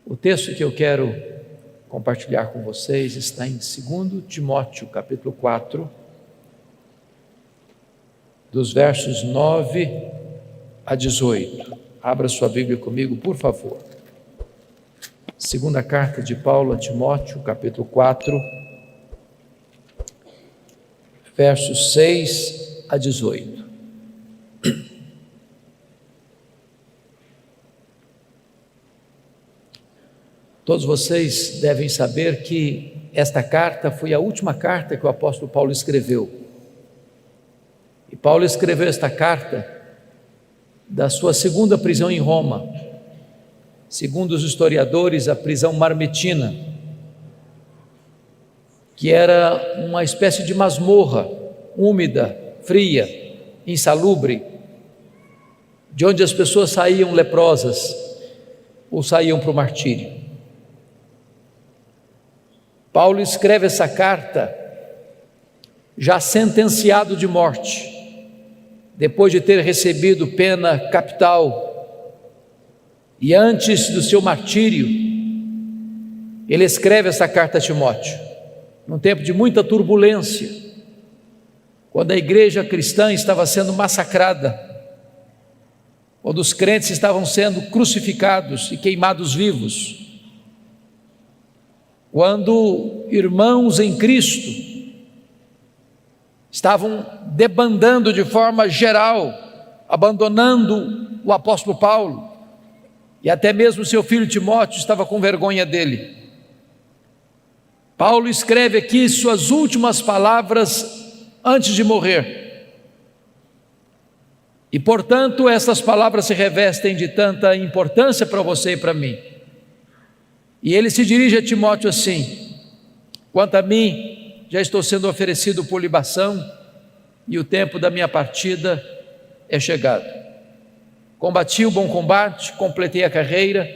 O texto que eu quero compartilhar com vocês está em 2 Timóteo, capítulo 4, dos versos 9 a 18. Abra sua Bíblia comigo, por favor. Segunda carta de Paulo a Timóteo, capítulo 4, versos 6 a 18. Todos vocês devem saber que esta carta foi a última carta que o apóstolo Paulo escreveu. E Paulo escreveu esta carta da sua segunda prisão em Roma. Segundo os historiadores, a prisão Marmetina, que era uma espécie de masmorra, úmida, fria, insalubre, de onde as pessoas saíam leprosas ou saíam para o martírio. Paulo escreve essa carta já sentenciado de morte, depois de ter recebido pena capital, e antes do seu martírio, ele escreve essa carta a Timóteo, num tempo de muita turbulência, quando a igreja cristã estava sendo massacrada, quando os crentes estavam sendo crucificados e queimados vivos, quando irmãos em Cristo estavam debandando de forma geral, abandonando o apóstolo Paulo, e até mesmo seu filho Timóteo estava com vergonha dele. Paulo escreve aqui suas últimas palavras antes de morrer, e portanto essas palavras se revestem de tanta importância para você e para mim. E ele se dirige a Timóteo assim: quanto a mim, já estou sendo oferecido por libação, e o tempo da minha partida é chegado. Combati o bom combate, completei a carreira,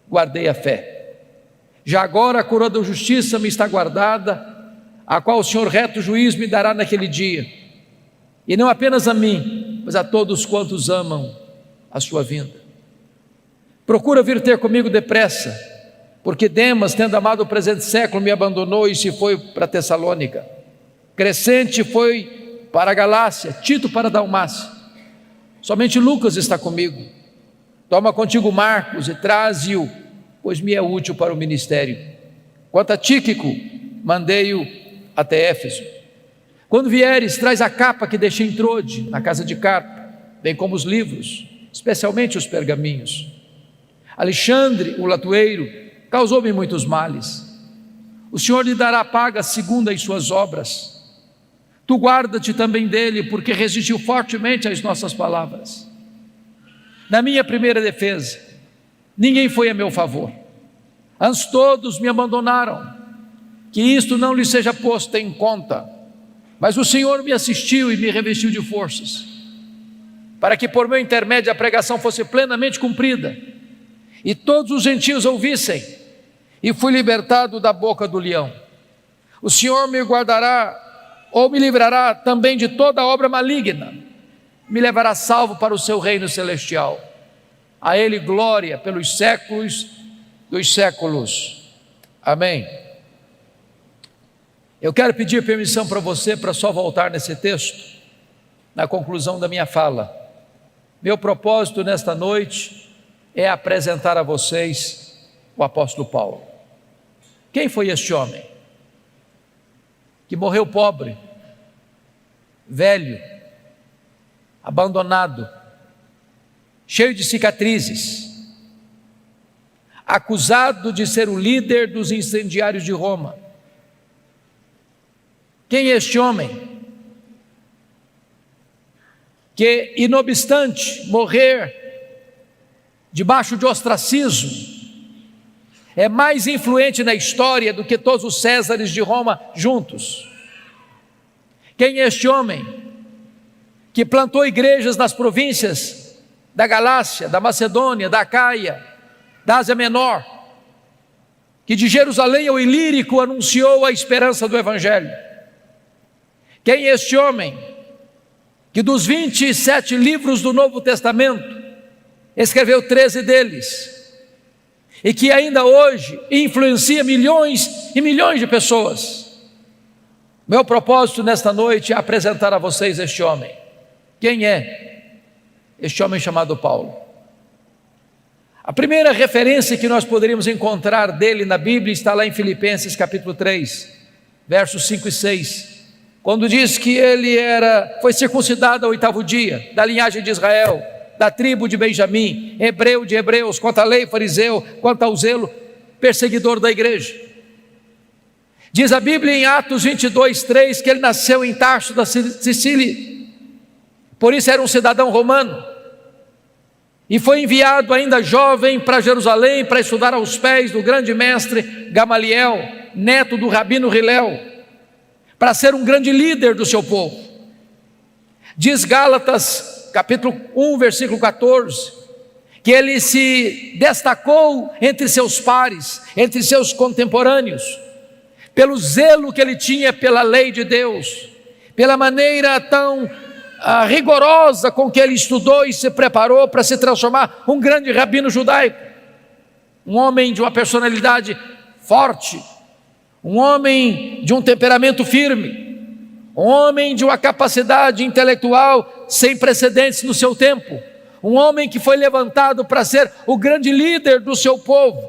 guardei a fé. Já agora a coroa da justiça me está guardada, a qual o Senhor reto juiz me dará naquele dia, e não apenas a mim, mas a todos quantos amam a sua vinda. Procura vir ter comigo depressa, porque Demas, tendo amado o presente século, me abandonou e se foi para Tessalônica. Crescente foi para a Galácia, Tito para a Dalmácia. Somente Lucas está comigo. Toma contigo Marcos e traze-o, pois me é útil para o ministério. Quanto a Tíquico, mandei-o até Éfeso. Quando vieres, traz a capa que deixei em Trode, na casa de Carpo, bem como os livros, especialmente os pergaminhos. Alexandre, o latoeiro, causou-me muitos males. O Senhor lhe dará paga segundo as suas obras. Tu guarda-te também dele, porque resistiu fortemente às nossas palavras. Na minha primeira defesa, ninguém foi a meu favor. Antes todos me abandonaram. Que isto não lhe seja posto em conta. Mas o Senhor me assistiu e me revestiu de forças, para que por meu intermédio a pregação fosse plenamente cumprida, e todos os gentios ouvissem, e fui libertado da boca do leão. O Senhor me guardará, ou me livrará também de toda obra maligna, me levará salvo para o seu reino celestial. A Ele glória pelos séculos dos séculos. Amém. Eu quero pedir permissão para você para só voltar nesse texto, na conclusão da minha fala. Meu propósito nesta noite é apresentar a vocês o apóstolo Paulo. Quem foi este homem que morreu pobre, velho, abandonado, cheio de cicatrizes, acusado de ser o líder dos incendiários de Roma? Quem é este homem que, inobstante morrer debaixo de ostracismo, é mais influente na história do que todos os Césares de Roma juntos? Quem é este homem que plantou igrejas nas províncias da Galácia, da Macedônia, da Acaia, da Ásia Menor, que de Jerusalém ao Ilírico anunciou a esperança do Evangelho? Quem é este homem que dos 27 livros do Novo Testamento escreveu 13 deles, e que ainda hoje influencia milhões e milhões de pessoas. Meu propósito nesta noite é apresentar a vocês este homem. Quem é este homem chamado Paulo? A primeira referência que nós poderíamos encontrar dele na Bíblia está lá em Filipenses capítulo 3, versos 5 e 6, quando diz que ele foi circuncidado ao 8º dia, da linhagem de Israel, da tribo de Benjamim, hebreu de hebreus, quanto à lei fariseu, quanto ao zelo perseguidor da igreja. Diz a Bíblia em Atos 22, 3, que ele nasceu em Tarso da Sicília, por isso era um cidadão romano, e foi enviado ainda jovem para Jerusalém para estudar aos pés do grande mestre Gamaliel, neto do rabino Hilel, para ser um grande líder do seu povo. Diz Gálatas capítulo 1, versículo 14, que ele se destacou entre seus pares, entre seus contemporâneos, pelo zelo que ele tinha pela lei de Deus, pela maneira tão rigorosa com que ele estudou e se preparou para se transformar um grande rabino judaico, um homem de uma personalidade forte, um homem de um temperamento firme, um homem de uma capacidade intelectual sem precedentes no seu tempo, um homem que foi levantado para ser o grande líder do seu povo.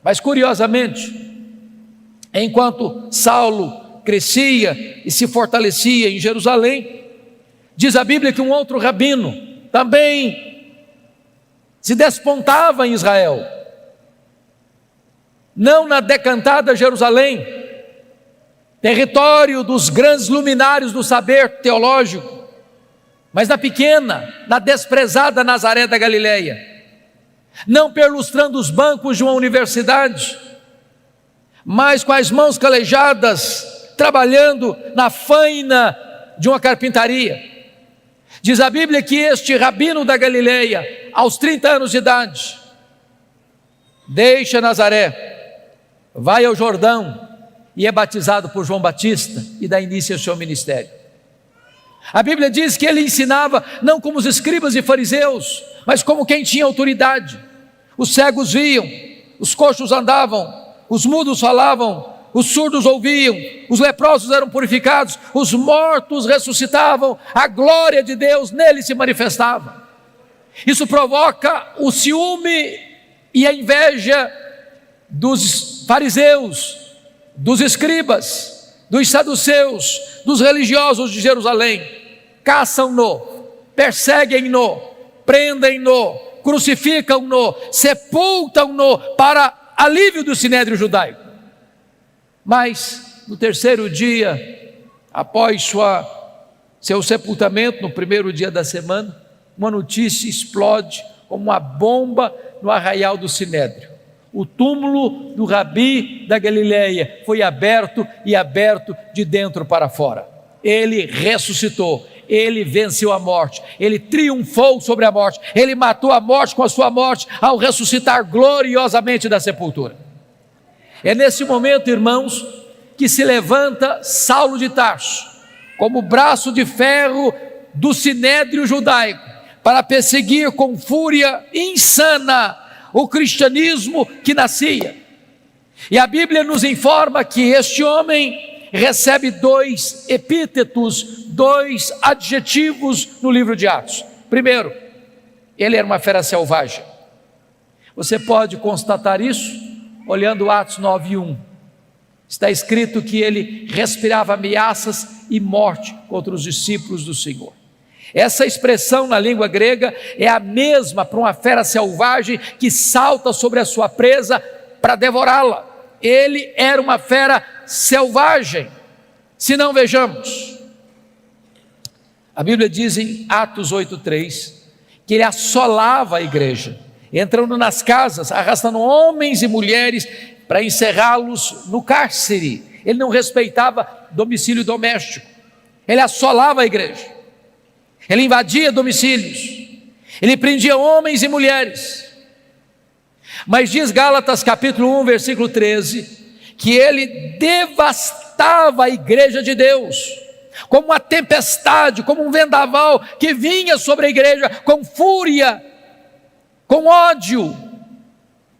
Mas curiosamente, enquanto Saulo crescia e se fortalecia em Jerusalém, diz a Bíblia que um outro rabino também se despontava em Israel, não na decantada Jerusalém, território dos grandes luminários do saber teológico, mas na pequena, na desprezada Nazaré da Galileia, não perlustrando os bancos de uma universidade, mas com as mãos calejadas, trabalhando na faina de uma carpintaria. Diz a Bíblia que este rabino da Galileia, aos 30 anos de idade, deixa Nazaré, vai ao Jordão e é batizado por João Batista e dá início ao seu ministério. A Bíblia diz que ele ensinava não como os escribas e fariseus, mas como quem tinha autoridade. Os cegos viam, os coxos andavam, os mudos falavam, os surdos ouviam, os leprosos eram purificados, os mortos ressuscitavam, a glória de Deus nele se manifestava. Isso provoca o ciúme e a inveja dos fariseus, dos escribas, dos saduceus, dos religiosos de Jerusalém. Caçam-no, perseguem-no, prendem-no, crucificam-no, sepultam-no para alívio do sinédrio judaico. Mas no terceiro dia, após seu sepultamento, no primeiro dia da semana, uma notícia explode como uma bomba no arraial do sinédrio. O túmulo do rabi da Galileia foi aberto e aberto de dentro para fora. Ele ressuscitou, ele venceu a morte, ele triunfou sobre a morte, ele matou a morte com a sua morte ao ressuscitar gloriosamente da sepultura. É nesse momento, irmãos, que se levanta Saulo de Tarso, como braço de ferro do sinédrio judaico, para perseguir com fúria insana o cristianismo que nascia. E a Bíblia nos informa que este homem recebe 2 epítetos, 2 adjetivos no livro de Atos. Primeiro, ele era uma fera selvagem. Você pode constatar isso olhando Atos 9:1, está escrito que ele respirava ameaças e morte contra os discípulos do Senhor. Essa expressão na língua grega é a mesma para uma fera selvagem que salta sobre a sua presa para devorá-la. Ele era uma fera selvagem. Se não, vejamos, a Bíblia diz em Atos 8:3 que ele assolava a igreja, entrando nas casas, arrastando homens e mulheres para encerrá-los no cárcere. Ele não respeitava domicílio doméstico, ele assolava a igreja, ele invadia domicílios, ele prendia homens e mulheres. Mas diz Gálatas capítulo 1, versículo 13, que ele devastava a igreja de Deus, como uma tempestade, como um vendaval que vinha sobre a igreja com fúria, com ódio,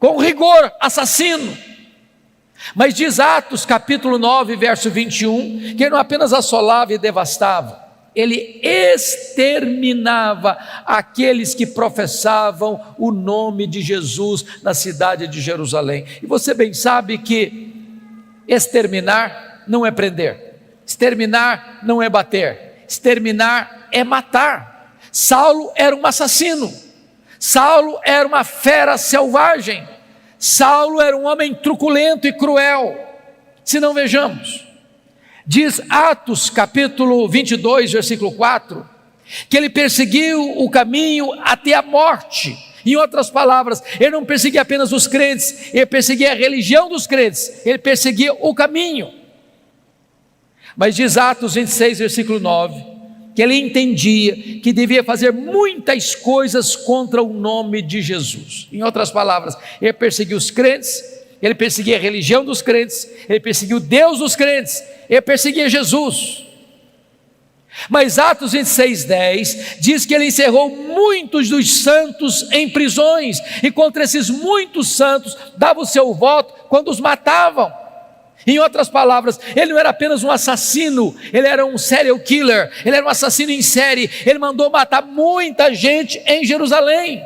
com rigor, assassino. Mas diz Atos capítulo 9, verso 21, que ele não apenas assolava e devastava, ele exterminava aqueles que professavam o nome de Jesus na cidade de Jerusalém. E você bem sabe que exterminar não é prender, exterminar não é bater, exterminar é matar. Saulo era um assassino, Saulo era uma fera selvagem, Saulo era um homem truculento e cruel. Se não, vejamos, diz Atos capítulo 22, versículo 4, que ele perseguiu o caminho até a morte. Em outras palavras, ele não perseguia apenas os crentes, ele perseguia a religião dos crentes, ele perseguia o caminho. Mas diz Atos 26, versículo 9, que ele entendia que devia fazer muitas coisas contra o nome de Jesus. Em outras palavras, ele perseguia os crentes, ele perseguia a religião dos crentes, ele perseguia o Deus dos crentes, ele perseguia Jesus. Mas Atos 26, 10 diz que ele encerrou muitos dos santos em prisões, e contra esses muitos santos dava o seu voto quando os matavam. Em outras palavras, ele não era apenas um assassino, ele era um serial killer, ele era um assassino em série, ele mandou matar muita gente em Jerusalém.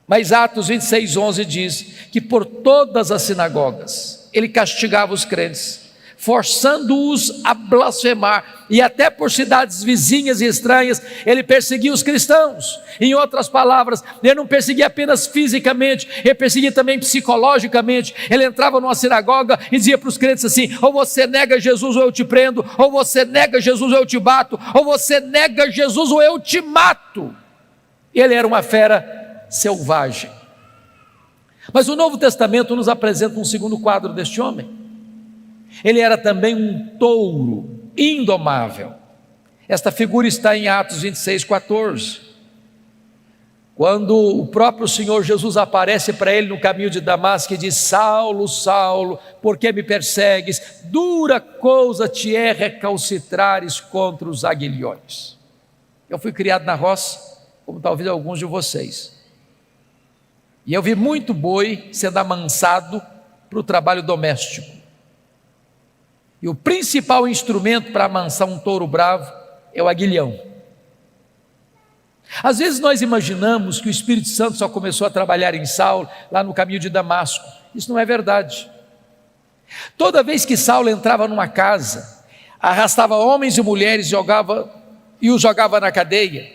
Mas Atos 26, 11 diz que por todas as sinagogas ele castigava os crentes, forçando-os a blasfemar, e até por cidades vizinhas e estranhas ele perseguia os cristãos. Em outras palavras, ele não perseguia apenas fisicamente, ele perseguia também psicologicamente. Ele entrava numa sinagoga e dizia para os crentes assim: ou você nega Jesus ou eu te prendo, ou você nega Jesus ou eu te bato, ou você nega Jesus ou eu te mato. Ele era uma fera selvagem. Mas o Novo Testamento nos apresenta um segundo quadro deste homem. Ele era também um touro indomável. Esta figura está em Atos 26, 14. Quando o próprio Senhor Jesus aparece para ele no caminho de Damasco e diz: Saulo, Saulo, por que me persegues? Dura coisa te é recalcitrares contra os aguilhões. Eu fui criado na roça, como talvez alguns de vocês, e eu vi muito boi sendo amansado para o trabalho doméstico. E o principal instrumento para amansar um touro bravo é o aguilhão. Às vezes nós imaginamos que o Espírito Santo só começou a trabalhar em Saulo lá no caminho de Damasco. Isso não é verdade. Toda vez que Saulo entrava numa casa, arrastava homens e mulheres e os jogava na cadeia.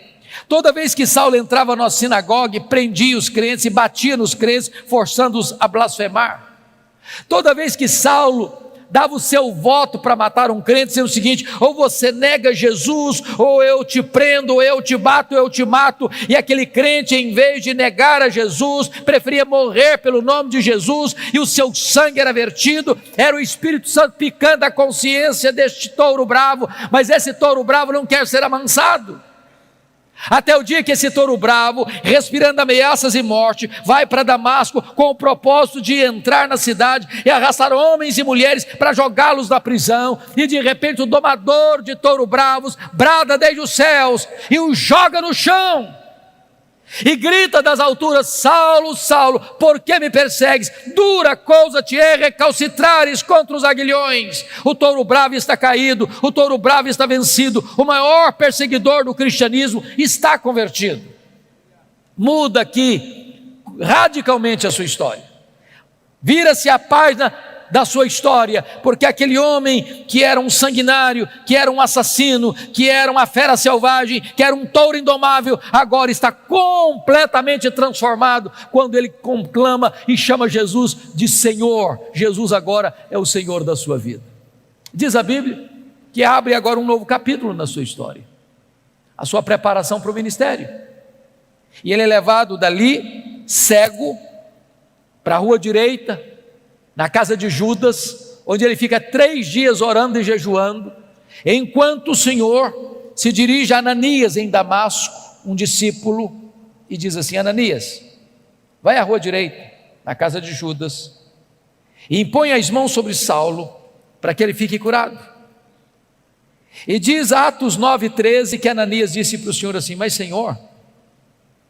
Toda vez que Saulo entrava na sinagoga, prendia os crentes e batia nos crentes, forçando-os a blasfemar. Toda vez que Saulo dava o seu voto para matar um crente, dizendo o seguinte: ou você nega Jesus, ou eu te prendo, ou eu te bato, ou eu te mato. E aquele crente, em vez de negar a Jesus, preferia morrer pelo nome de Jesus, e o seu sangue era vertido. Era o Espírito Santo picando a consciência deste touro bravo, mas esse touro bravo não quer ser amansado. Até o dia que esse touro bravo, respirando ameaças e morte, vai para Damasco com o propósito de entrar na cidade e arrastar homens e mulheres para jogá-los na prisão. E de repente o domador de touro bravos brada desde os céus e o joga no chão e grita das alturas: Saulo, Saulo, por que me persegues? Dura coisa te é recalcitrares contra os aguilhões. O touro bravo está caído, o touro bravo está vencido, o maior perseguidor do cristianismo está convertido. Muda aqui radicalmente a sua história, vira-se a página da sua história, porque aquele homem que era um sanguinário, que era um assassino, que era uma fera selvagem, que era um touro indomável, agora está completamente transformado quando ele conclama e chama Jesus de Senhor. Jesus agora é o Senhor da sua vida. Diz a Bíblia que abre agora um novo capítulo na sua história, a sua preparação para o ministério. E ele é levado dali cego para a rua direita, na casa de Judas, onde ele fica 3 dias orando e jejuando, enquanto o Senhor se dirige a Ananias em Damasco, um discípulo, e diz assim: Ananias, vai à rua direita, na casa de Judas, e impõe as mãos sobre Saulo, para que ele fique curado. E diz Atos 9,13 que Ananias disse para o Senhor assim: mas Senhor,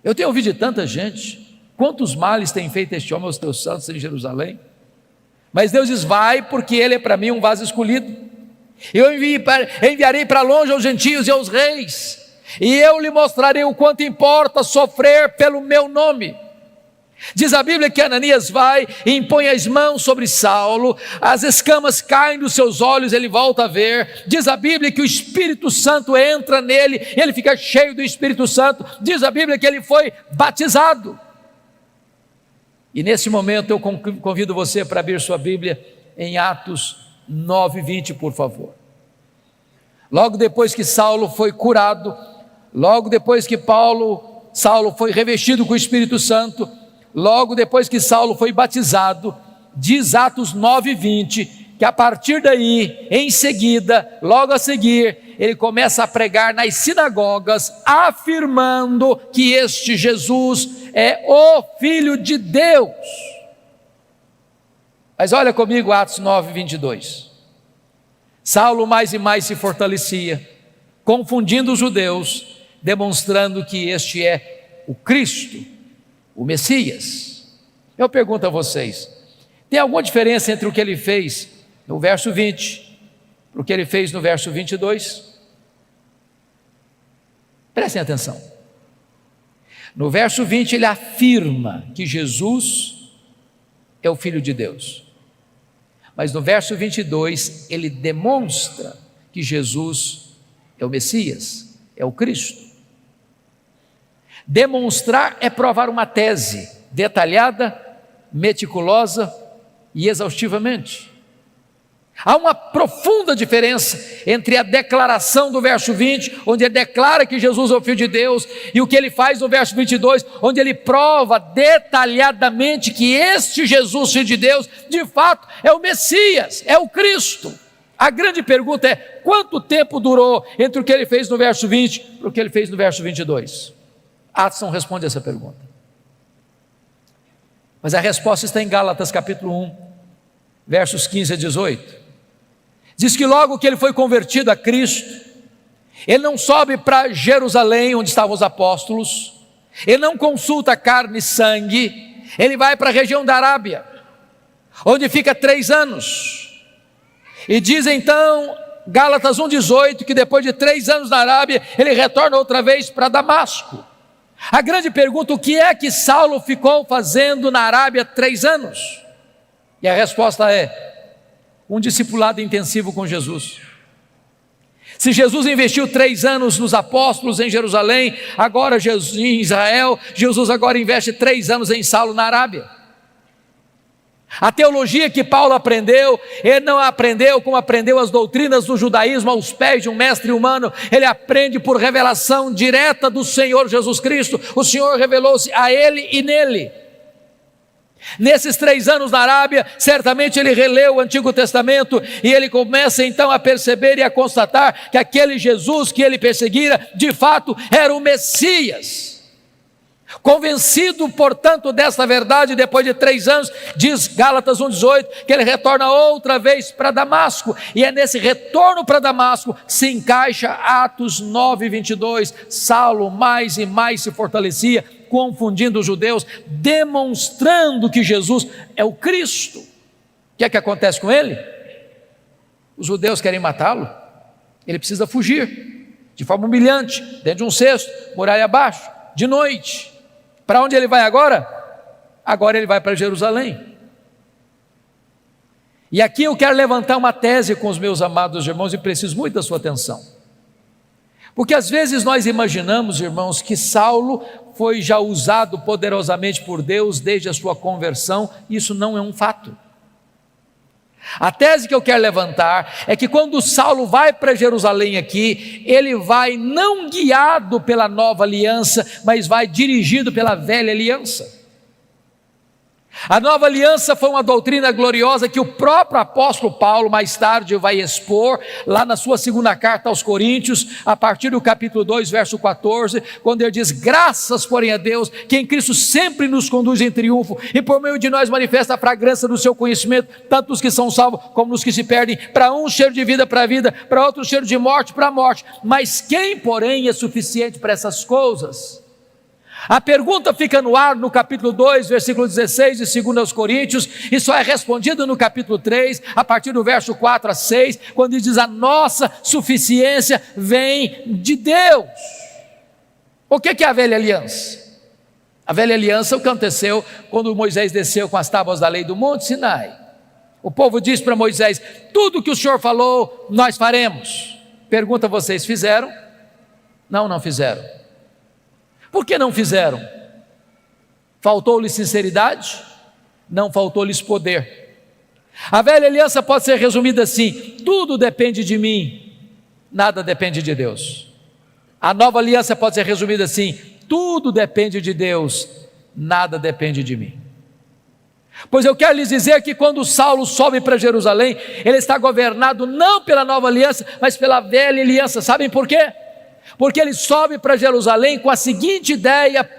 eu tenho ouvido de tanta gente quantos males tem feito este homem aos teus santos em Jerusalém? Mas Deus diz: vai, porque ele é para mim um vaso escolhido. Eu enviarei para longe aos gentios e aos reis, e eu lhe mostrarei o quanto importa sofrer pelo meu nome. Diz a Bíblia que Ananias vai e impõe as mãos sobre Saulo, as escamas caem dos seus olhos, ele volta a ver. Diz a Bíblia que o Espírito Santo entra nele, ele fica cheio do Espírito Santo. Diz a Bíblia que ele foi batizado. E nesse momento eu convido você para abrir sua Bíblia em Atos 9:20, por favor. Logo depois que Saulo foi curado, logo depois que Saulo foi revestido com o Espírito Santo, logo depois que Saulo foi batizado, diz Atos 9:20, que a partir daí, em seguida, logo a seguir, ele começa a pregar nas sinagogas, afirmando que este Jesus é o Filho de Deus. Mas olha comigo Atos 9:22. Saulo mais e mais se fortalecia, confundindo os judeus, demonstrando que este é o Cristo, o Messias. Eu pergunto a vocês, tem alguma diferença entre o que ele fez no verso 20 para o que ele fez no verso 22? Prestem atenção. No verso 20 ele afirma que Jesus é o Filho de Deus, mas no verso 22 ele demonstra que Jesus é o Messias, é o Cristo. Demonstrar é provar uma tese detalhada, meticulosa e exaustivamente. Há uma profunda diferença entre a declaração do verso 20, onde ele declara que Jesus é o Filho de Deus, e o que ele faz no verso 22, onde ele prova detalhadamente que este Jesus, Filho de Deus, de fato é o Messias, é o Cristo. A grande pergunta é: quanto tempo durou entre o que ele fez no verso 20 e o que ele fez no verso 22? Atos não responde essa pergunta, mas a resposta está em Gálatas capítulo 1, versos 15 a 18. Diz que logo que ele foi convertido a Cristo, ele não sobe para Jerusalém, onde estavam os apóstolos, ele não consulta carne e sangue, ele vai para a região da Arábia, onde fica 3 anos, e diz então Gálatas 1,18, que depois de 3 anos na Arábia, ele retorna outra vez para Damasco. A grande pergunta: o que é que Saulo ficou fazendo na Arábia 3 anos? E a resposta é: um discipulado intensivo com Jesus. Se Jesus investiu 3 anos nos apóstolos em Jerusalém, agora em Israel, Jesus agora investe 3 anos em Saulo na Arábia. A teologia que Paulo aprendeu, ele não aprendeu como aprendeu as doutrinas do judaísmo aos pés de um mestre humano, ele aprende por revelação direta do Senhor Jesus Cristo. O Senhor revelou-se a ele e nele. Nesses 3 anos na Arábia, certamente ele releu o Antigo Testamento e ele começa então a perceber e a constatar que aquele Jesus que ele perseguira, de fato era o Messias. Convencido, portanto, desta verdade, depois de 3 anos, diz Gálatas 1,18, que ele retorna outra vez para Damasco, e é nesse retorno para Damasco que se encaixa Atos 9:22, Saulo mais e mais se fortalecia, confundindo os judeus, demonstrando que Jesus é o Cristo. O que é que acontece com ele? Os judeus querem matá-lo, ele precisa fugir, de forma humilhante, dentro de um cesto, muralha abaixo, de noite. Para onde ele vai agora? Agora ele vai para Jerusalém. E aqui eu quero levantar uma tese com os meus amados irmãos e preciso muito da sua atenção. Porque às vezes nós imaginamos, irmãos, que Saulo foi já usado poderosamente por Deus desde a sua conversão. Isso não é um fato. A tese que eu quero levantar é que quando Saulo vai para Jerusalém aqui, ele vai não guiado pela nova aliança, mas vai dirigido pela velha aliança. A nova aliança foi uma doutrina gloriosa que o próprio apóstolo Paulo mais tarde vai expor lá na sua 2ª carta aos Coríntios, a partir do capítulo 2, verso 14, quando ele diz: graças porém a Deus, que em Cristo sempre nos conduz em triunfo, e por meio de nós manifesta a fragrância do seu conhecimento, tanto os que são salvos como os que se perdem. Para um cheiro de vida para a vida, para outro cheiro de morte para a morte. Mas quem porém é suficiente para essas coisas? A pergunta fica no ar no capítulo 2, versículo 16 de 2 Coríntios, e só é respondida no capítulo 3, a partir do verso 4 a 6, quando diz: a nossa suficiência vem de Deus. O que é a velha aliança? A velha aliança é o que aconteceu quando Moisés desceu com as tábuas da lei do Monte Sinai. O povo disse para Moisés: tudo que o Senhor falou, nós faremos. Pergunta: vocês fizeram? Não, não fizeram. Por que não fizeram? Faltou-lhes sinceridade? Não, faltou-lhes poder. A velha aliança pode ser resumida assim: tudo depende de mim, nada depende de Deus. A nova aliança pode ser resumida assim: tudo depende de Deus, nada depende de mim. Pois eu quero lhes dizer que quando Saulo sobe para Jerusalém, ele está governado não pela nova aliança, mas pela velha aliança. Sabem por quê? Porque ele sobe para Jerusalém com a seguinte ideia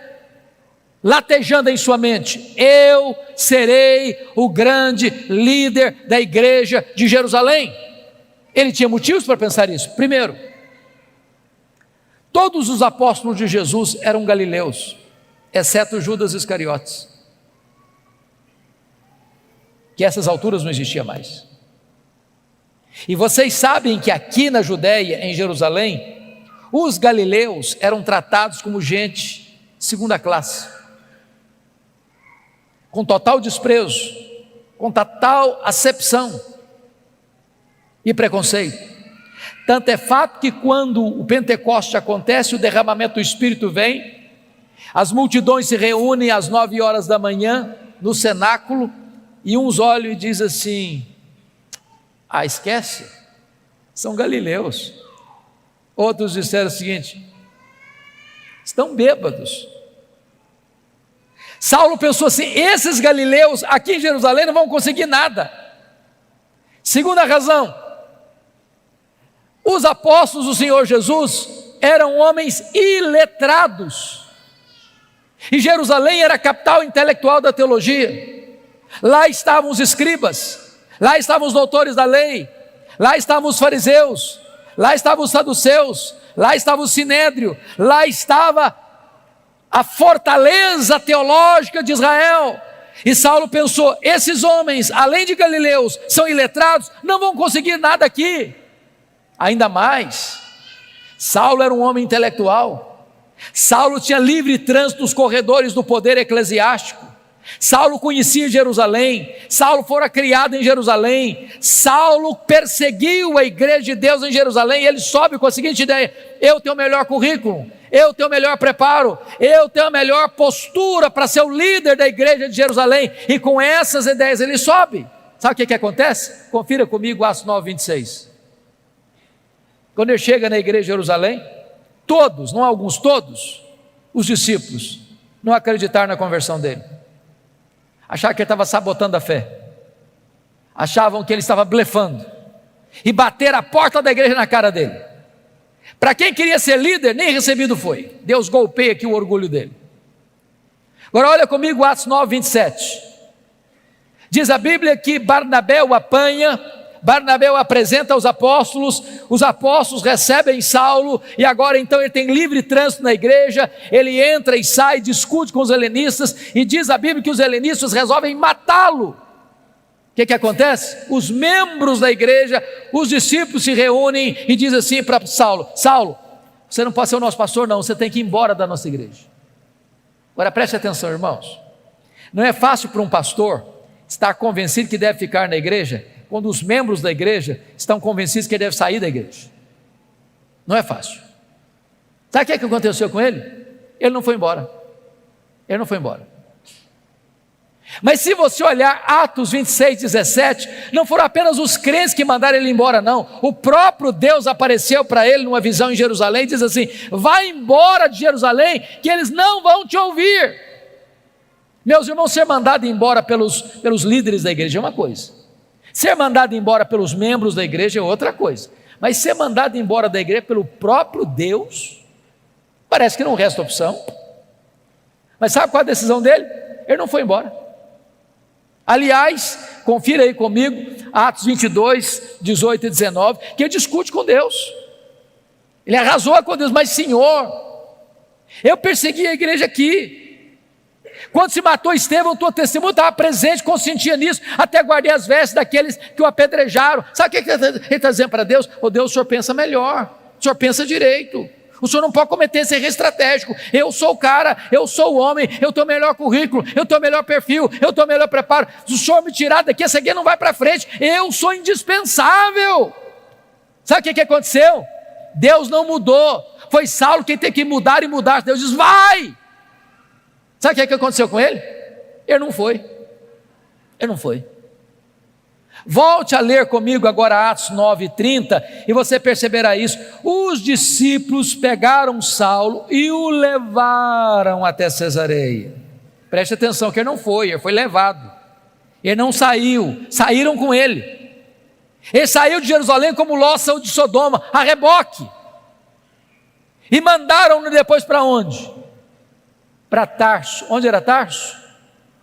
latejando em sua mente: eu serei o grande líder da igreja de Jerusalém. Ele tinha motivos para pensar isso. Primeiro, todos os apóstolos de Jesus eram galileus, exceto Judas Iscariotes, que a essas alturas não existia mais. E vocês sabem que aqui na Judéia, em Jerusalém, os galileus eram tratados como gente segunda classe, com total desprezo, com total acepção e preconceito. Tanto é fato que quando o Pentecoste acontece, o derramamento do Espírito vem, as multidões se reúnem às 9 horas da manhã no cenáculo, e uns olham e dizem assim: ah, esquece, são galileus. Outros disseram o seguinte: estão bêbados. Saulo pensou assim: esses galileus aqui em Jerusalém não vão conseguir nada. Segunda razão: os apóstolos do Senhor Jesus eram homens iletrados, e Jerusalém era a capital intelectual da teologia. Lá estavam os escribas, lá estavam os doutores da lei, lá estavam os fariseus, lá estavam os saduceus, lá estava o sinédrio, lá estava a fortaleza teológica de Israel. E Saulo pensou: esses homens, além de galileus, são iletrados, não vão conseguir nada aqui. Ainda mais, Saulo era um homem intelectual. Saulo tinha livre trânsito nos corredores do poder eclesiástico. Saulo conhecia Jerusalém, Saulo fora criado em Jerusalém, Saulo perseguiu a igreja de Deus em Jerusalém, e ele sobe com a seguinte ideia: eu tenho o melhor currículo, eu tenho o melhor preparo, eu tenho a melhor postura para ser o líder da igreja de Jerusalém, e com essas ideias ele sobe. Sabe o que acontece? Confira comigo Atos 9:26. Quando ele chega na igreja de Jerusalém, todos, não alguns, todos os discípulos não acreditaram na conversão dele. Achavam que ele estava sabotando a fé, achavam que ele estava blefando, e bateram a porta da igreja na cara dele. Para quem queria ser líder, nem recebido foi. Deus golpeia aqui o orgulho dele. Agora olha comigo Atos 9:27. Diz a Bíblia que Barnabé o apanha, Barnabé o apresenta aos apóstolos, os apóstolos recebem Saulo, e agora então ele tem livre trânsito na igreja, ele entra e sai, discute com os helenistas, e diz a Bíblia que os helenistas resolvem matá-lo. O que acontece? Os membros da igreja, os discípulos se reúnem e dizem assim para Saulo: Saulo, você não pode ser o nosso pastor não, você tem que ir embora da nossa igreja. Agora preste atenção, irmãos, não é fácil para um pastor estar convencido que deve ficar na igreja, quando os membros da igreja estão convencidos que ele deve sair da igreja. Não é fácil. Sabe o que aconteceu com ele? Ele não foi embora. Ele não foi embora. Mas se você olhar Atos 26:17, não foram apenas os crentes que mandaram ele embora, não. O próprio Deus apareceu para ele numa visão em Jerusalém e diz assim: vai embora de Jerusalém, que eles não vão te ouvir. Meus irmãos, ser mandado embora pelos líderes da igreja é uma coisa, ser mandado embora pelos membros da igreja é outra coisa, mas ser mandado embora da igreja pelo próprio Deus, parece que não resta opção. Mas sabe qual a decisão dele? Ele não foi embora. Aliás, confira aí comigo Atos 22:18 e 19, que ele discute com Deus. Ele arrasou com Deus: mas Senhor, Eu persegui a igreja aqui. Quando se matou Estevão, tua testemunha estava presente, consentia nisso, até guardei as vestes daqueles que o apedrejaram. Sabe o que ele está dizendo para Deus? Oh Deus, o Senhor pensa melhor, o Senhor pensa direito. O senhor não pode cometer esse erro estratégico. Eu sou o cara, eu sou o homem, eu tenho o melhor currículo, eu tenho o melhor perfil, eu tenho o melhor preparo. Se o senhor me tirar daqui, essa aqui não vai para frente. Eu sou indispensável. Sabe o que aconteceu? Deus não mudou. Foi Saulo quem tem que mudar e mudar. Deus diz, vai! Sabe o que aconteceu com ele? Ele não foi. Ele não foi. Volte a ler comigo agora Atos 9:30 e você perceberá isso. Os discípulos pegaram Saulo e o levaram até Cesareia. Preste atenção que ele não foi, ele foi levado. Ele não saiu, saíram com ele. Ele saiu de Jerusalém como Ló saiu de Sodoma, a reboque. E mandaram-no depois para onde? Para Tarso. Onde era Tarso?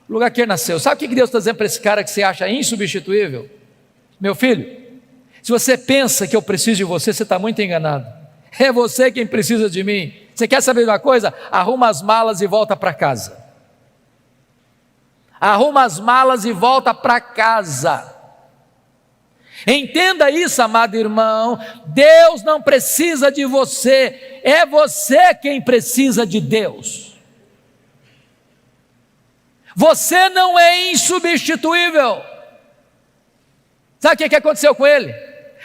O lugar que ele nasceu. Sabe o que Deus está dizendo para esse cara que você acha insubstituível? Meu filho, se você pensa que eu preciso de você, você está muito enganado. É você quem precisa de mim. Você quer saber de uma coisa? Arruma as malas e volta para casa. Arruma as malas e volta para casa. Entenda isso, amado irmão. Deus não precisa de você, é você quem precisa de Deus. Você não é insubstituível. Sabe o que aconteceu com ele?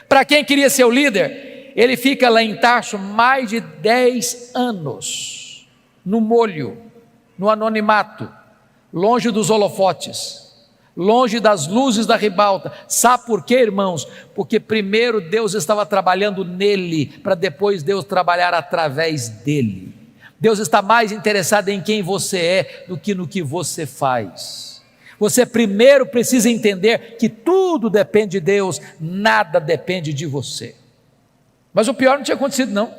Para quem queria ser o líder, ele fica lá em Tarso mais de 10 anos, no molho, no anonimato, longe dos holofotes, longe das luzes da ribalta. Sabe por quê, irmãos? Porque primeiro Deus estava trabalhando nele, para depois Deus trabalhar através dele. Deus está mais interessado em quem você é do que no que você faz. Você primeiro precisa entender que tudo depende de Deus, nada depende de você. Mas o pior não tinha acontecido não.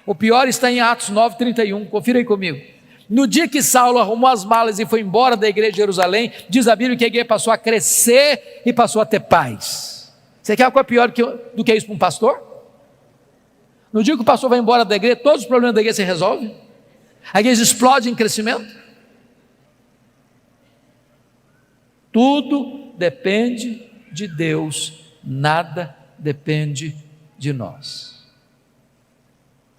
O pior está em Atos 9:31, confira aí comigo. No dia que Saulo arrumou as malas e foi embora da igreja de Jerusalém, diz a Bíblia que a igreja passou a crescer e passou a ter paz. Você quer uma coisa pior do que isso para um pastor? No dia que o pastor vai embora da igreja, todos os problemas da igreja se resolvem. A igreja explode em crescimento. Tudo depende de Deus, nada depende de nós.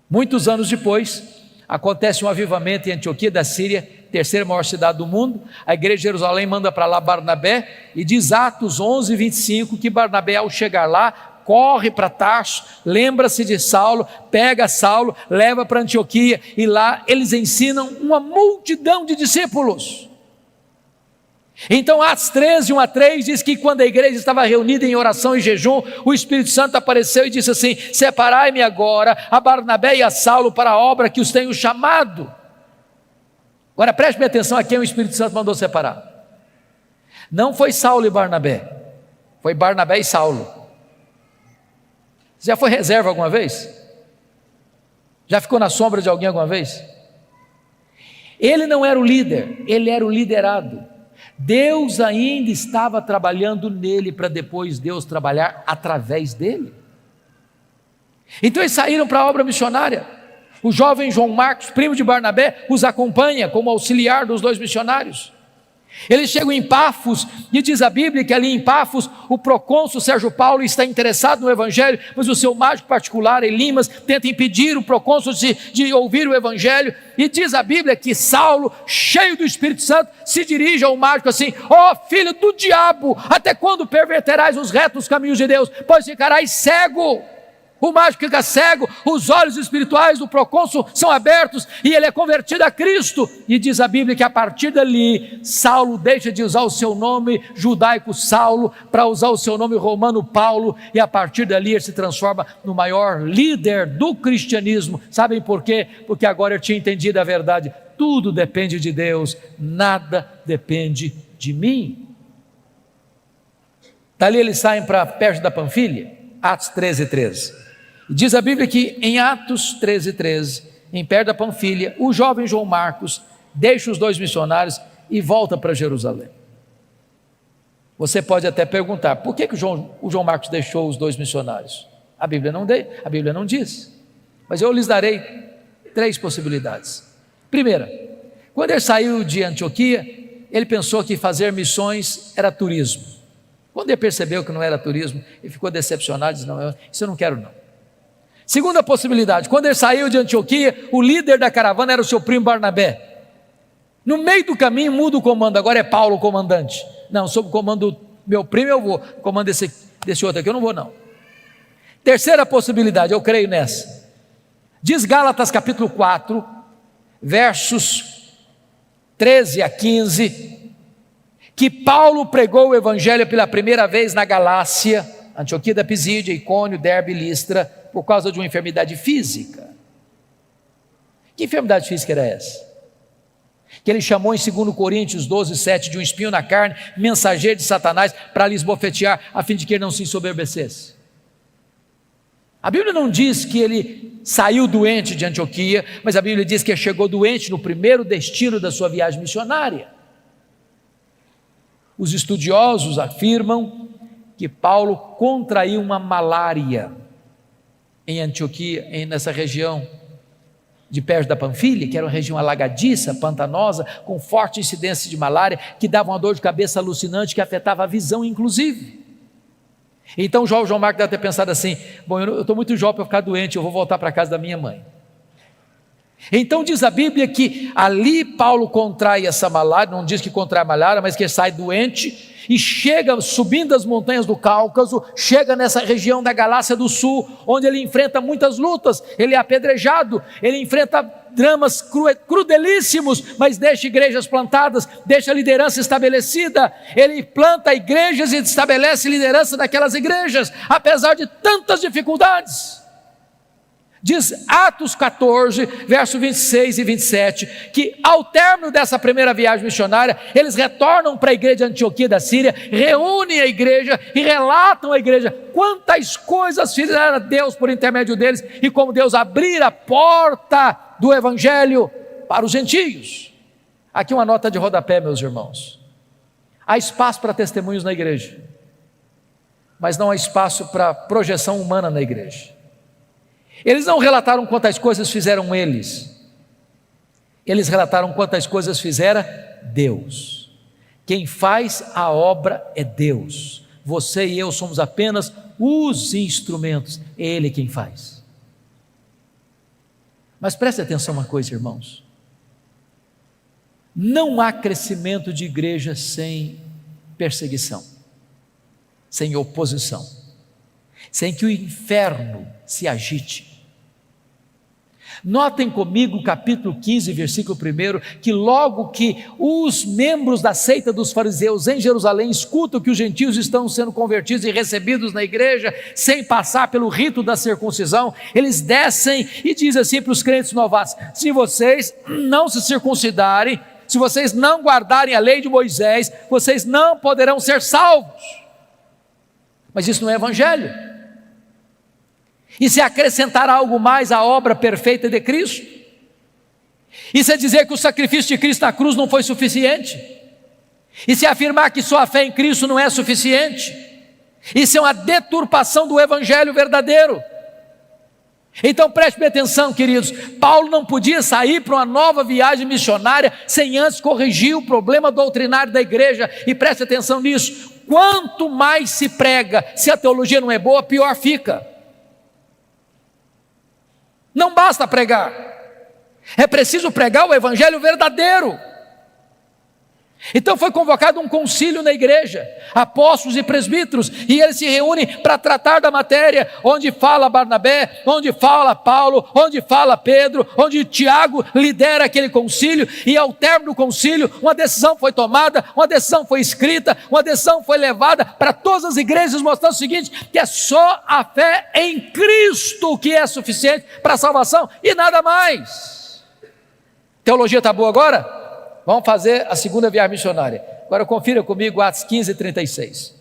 Muitos anos depois, acontece um avivamento em Antioquia da Síria, terceira maior cidade do mundo. A igreja de Jerusalém manda para lá Barnabé, e diz Atos 11:25 que Barnabé, ao chegar lá, corre para Tarso, lembra-se de Saulo, pega Saulo, leva para Antioquia, e lá eles ensinam uma multidão de discípulos. Então Atos 13:1-3 diz que quando a igreja estava reunida em oração e jejum, o Espírito Santo apareceu e disse assim: separai-me agora a Barnabé e a Saulo para a obra que os tenho chamado. Agora preste atenção a quem o Espírito Santo mandou separar. Não foi Saulo e Barnabé, foi Barnabé e Saulo. Já foi reserva alguma vez? Já ficou na sombra de alguém alguma vez? Ele não era o líder, ele era o liderado. Deus ainda estava trabalhando nele para depois Deus trabalhar através dele. Então eles saíram para a obra missionária. O jovem João Marcos, primo de Barnabé, os acompanha como auxiliar dos dois missionários. Eles chegam em Pafos e diz a Bíblia que ali em Pafos o procônsul Sérgio Paulo está interessado no evangelho, mas o seu mágico particular Elimas tenta impedir o procônsul de ouvir o evangelho, e diz a Bíblia que Saulo, cheio do Espírito Santo, se dirige ao mágico assim: ó filho do diabo, até quando perverterás os retos caminhos de Deus, pois ficarás cego. O mágico fica cego, os olhos espirituais do procônsul são abertos e ele é convertido a Cristo. E diz a Bíblia que a partir dali, Saulo deixa de usar o seu nome judaico Saulo para usar o seu nome romano Paulo, e a partir dali ele se transforma no maior líder do cristianismo. Sabem por quê? Porque agora eu tinha entendido a verdade: tudo depende de Deus, nada depende de mim. Dali eles saem para perto da Panfilha, Atos 13:13. Diz a Bíblia que em Atos 13:13, em perto da Panfilha, o jovem João Marcos deixa os dois missionários e volta para Jerusalém. Você pode até perguntar: por que o João Marcos deixou os dois missionários? A Bíblia não diz, mas eu lhes darei 3 possibilidades. Primeira, quando ele saiu de Antioquia, ele pensou que fazer missões era turismo. Quando ele percebeu que não era turismo, ele ficou decepcionado e disse: não, isso eu não quero não. Segunda possibilidade, quando ele saiu de Antioquia, o líder da caravana era o seu primo Barnabé. No meio do caminho muda o comando, agora é Paulo o comandante. Não, sob o comando do meu primo eu vou, o comando desse outro aqui eu não vou não. Terceira possibilidade, eu creio nessa. Diz Gálatas capítulo 4, versos 13 a 15, que Paulo pregou o evangelho pela primeira vez na Galácia, Antioquia da Pisídia, Icônio, Derbe e Listra, por causa de uma enfermidade física. Que enfermidade física era essa? Que ele chamou em 2 Coríntios 12, 7, de um espinho na carne, mensageiro de Satanás, para lhes bofetear, a fim de que ele não se ensoberbecesse. A Bíblia não diz que ele saiu doente de Antioquia, mas a Bíblia diz que ele chegou doente no primeiro destino da sua viagem missionária. Os estudiosos afirmam que Paulo contraiu uma malária em Antioquia, nessa região de perto da Panfilha, que era uma região alagadiça, pantanosa, com forte incidência de malária, que dava uma dor de cabeça alucinante, que afetava a visão inclusive. Então João Marcos deve ter pensado assim: bom, eu estou muito jovem para ficar doente, eu vou voltar para a casa da minha mãe. Então diz a Bíblia que ali Paulo contrai essa malária, não diz que contrai a malária, mas que ele sai doente, e chega subindo as montanhas do Cáucaso, chega nessa região da Galácia do Sul, onde ele enfrenta muitas lutas, ele é apedrejado, ele enfrenta dramas crudelíssimos, mas deixa igrejas plantadas, deixa liderança estabelecida, ele planta igrejas e estabelece liderança daquelas igrejas, apesar de tantas dificuldades. Diz Atos 14, verso 26 e 27, que ao término dessa primeira viagem missionária, eles retornam para a igreja de Antioquia da Síria, reúnem a igreja e relatam à igreja quantas coisas fizeram Deus por intermédio deles, e como Deus abrir a porta do evangelho para os gentios. Aqui uma nota de rodapé, meus irmãos: há espaço para testemunhos na igreja, mas não há espaço para projeção humana na igreja. Eles não relataram quantas coisas fizeram eles relataram quantas coisas fizera Deus. Quem faz a obra é Deus, você e eu somos apenas os instrumentos, é Ele quem faz. Mas preste atenção uma coisa, irmãos: não há crescimento de igreja sem perseguição, sem oposição, sem que o inferno se agite. Notem comigo o capítulo 15, versículo 1, que logo que os membros da seita dos fariseus em Jerusalém escutam que os gentios estão sendo convertidos e recebidos na igreja, sem passar pelo rito da circuncisão, eles descem e dizem assim para os crentes novatos: se vocês não se circuncidarem, se vocês não guardarem a lei de Moisés, vocês não poderão ser salvos. Mas isso não é evangelho. E se acrescentar algo mais à obra perfeita de Cristo? Isso é dizer que o sacrifício de Cristo na cruz não foi suficiente? E se afirmar que só a fé em Cristo não é suficiente? Isso é uma deturpação do evangelho verdadeiro. Então preste atenção, queridos: Paulo não podia sair para uma nova viagem missionária sem antes corrigir o problema doutrinário da igreja. E preste atenção nisso: quanto mais se prega, se a teologia não é boa, pior fica. Não basta pregar, é preciso pregar o evangelho verdadeiro. Então foi convocado um concílio na igreja, apóstolos e presbíteros, e eles se reúnem para tratar da matéria, onde fala Barnabé, onde fala Paulo, onde fala Pedro, onde Tiago lidera aquele concílio, e ao término do concílio, uma decisão foi tomada, uma decisão foi escrita, uma decisão foi levada para todas as igrejas, mostrando o seguinte: que é só a fé em Cristo que é suficiente para a salvação, e nada mais. Teologia está boa agora? Vamos fazer a segunda viagem missionária. Agora confira comigo Atos 15, 36.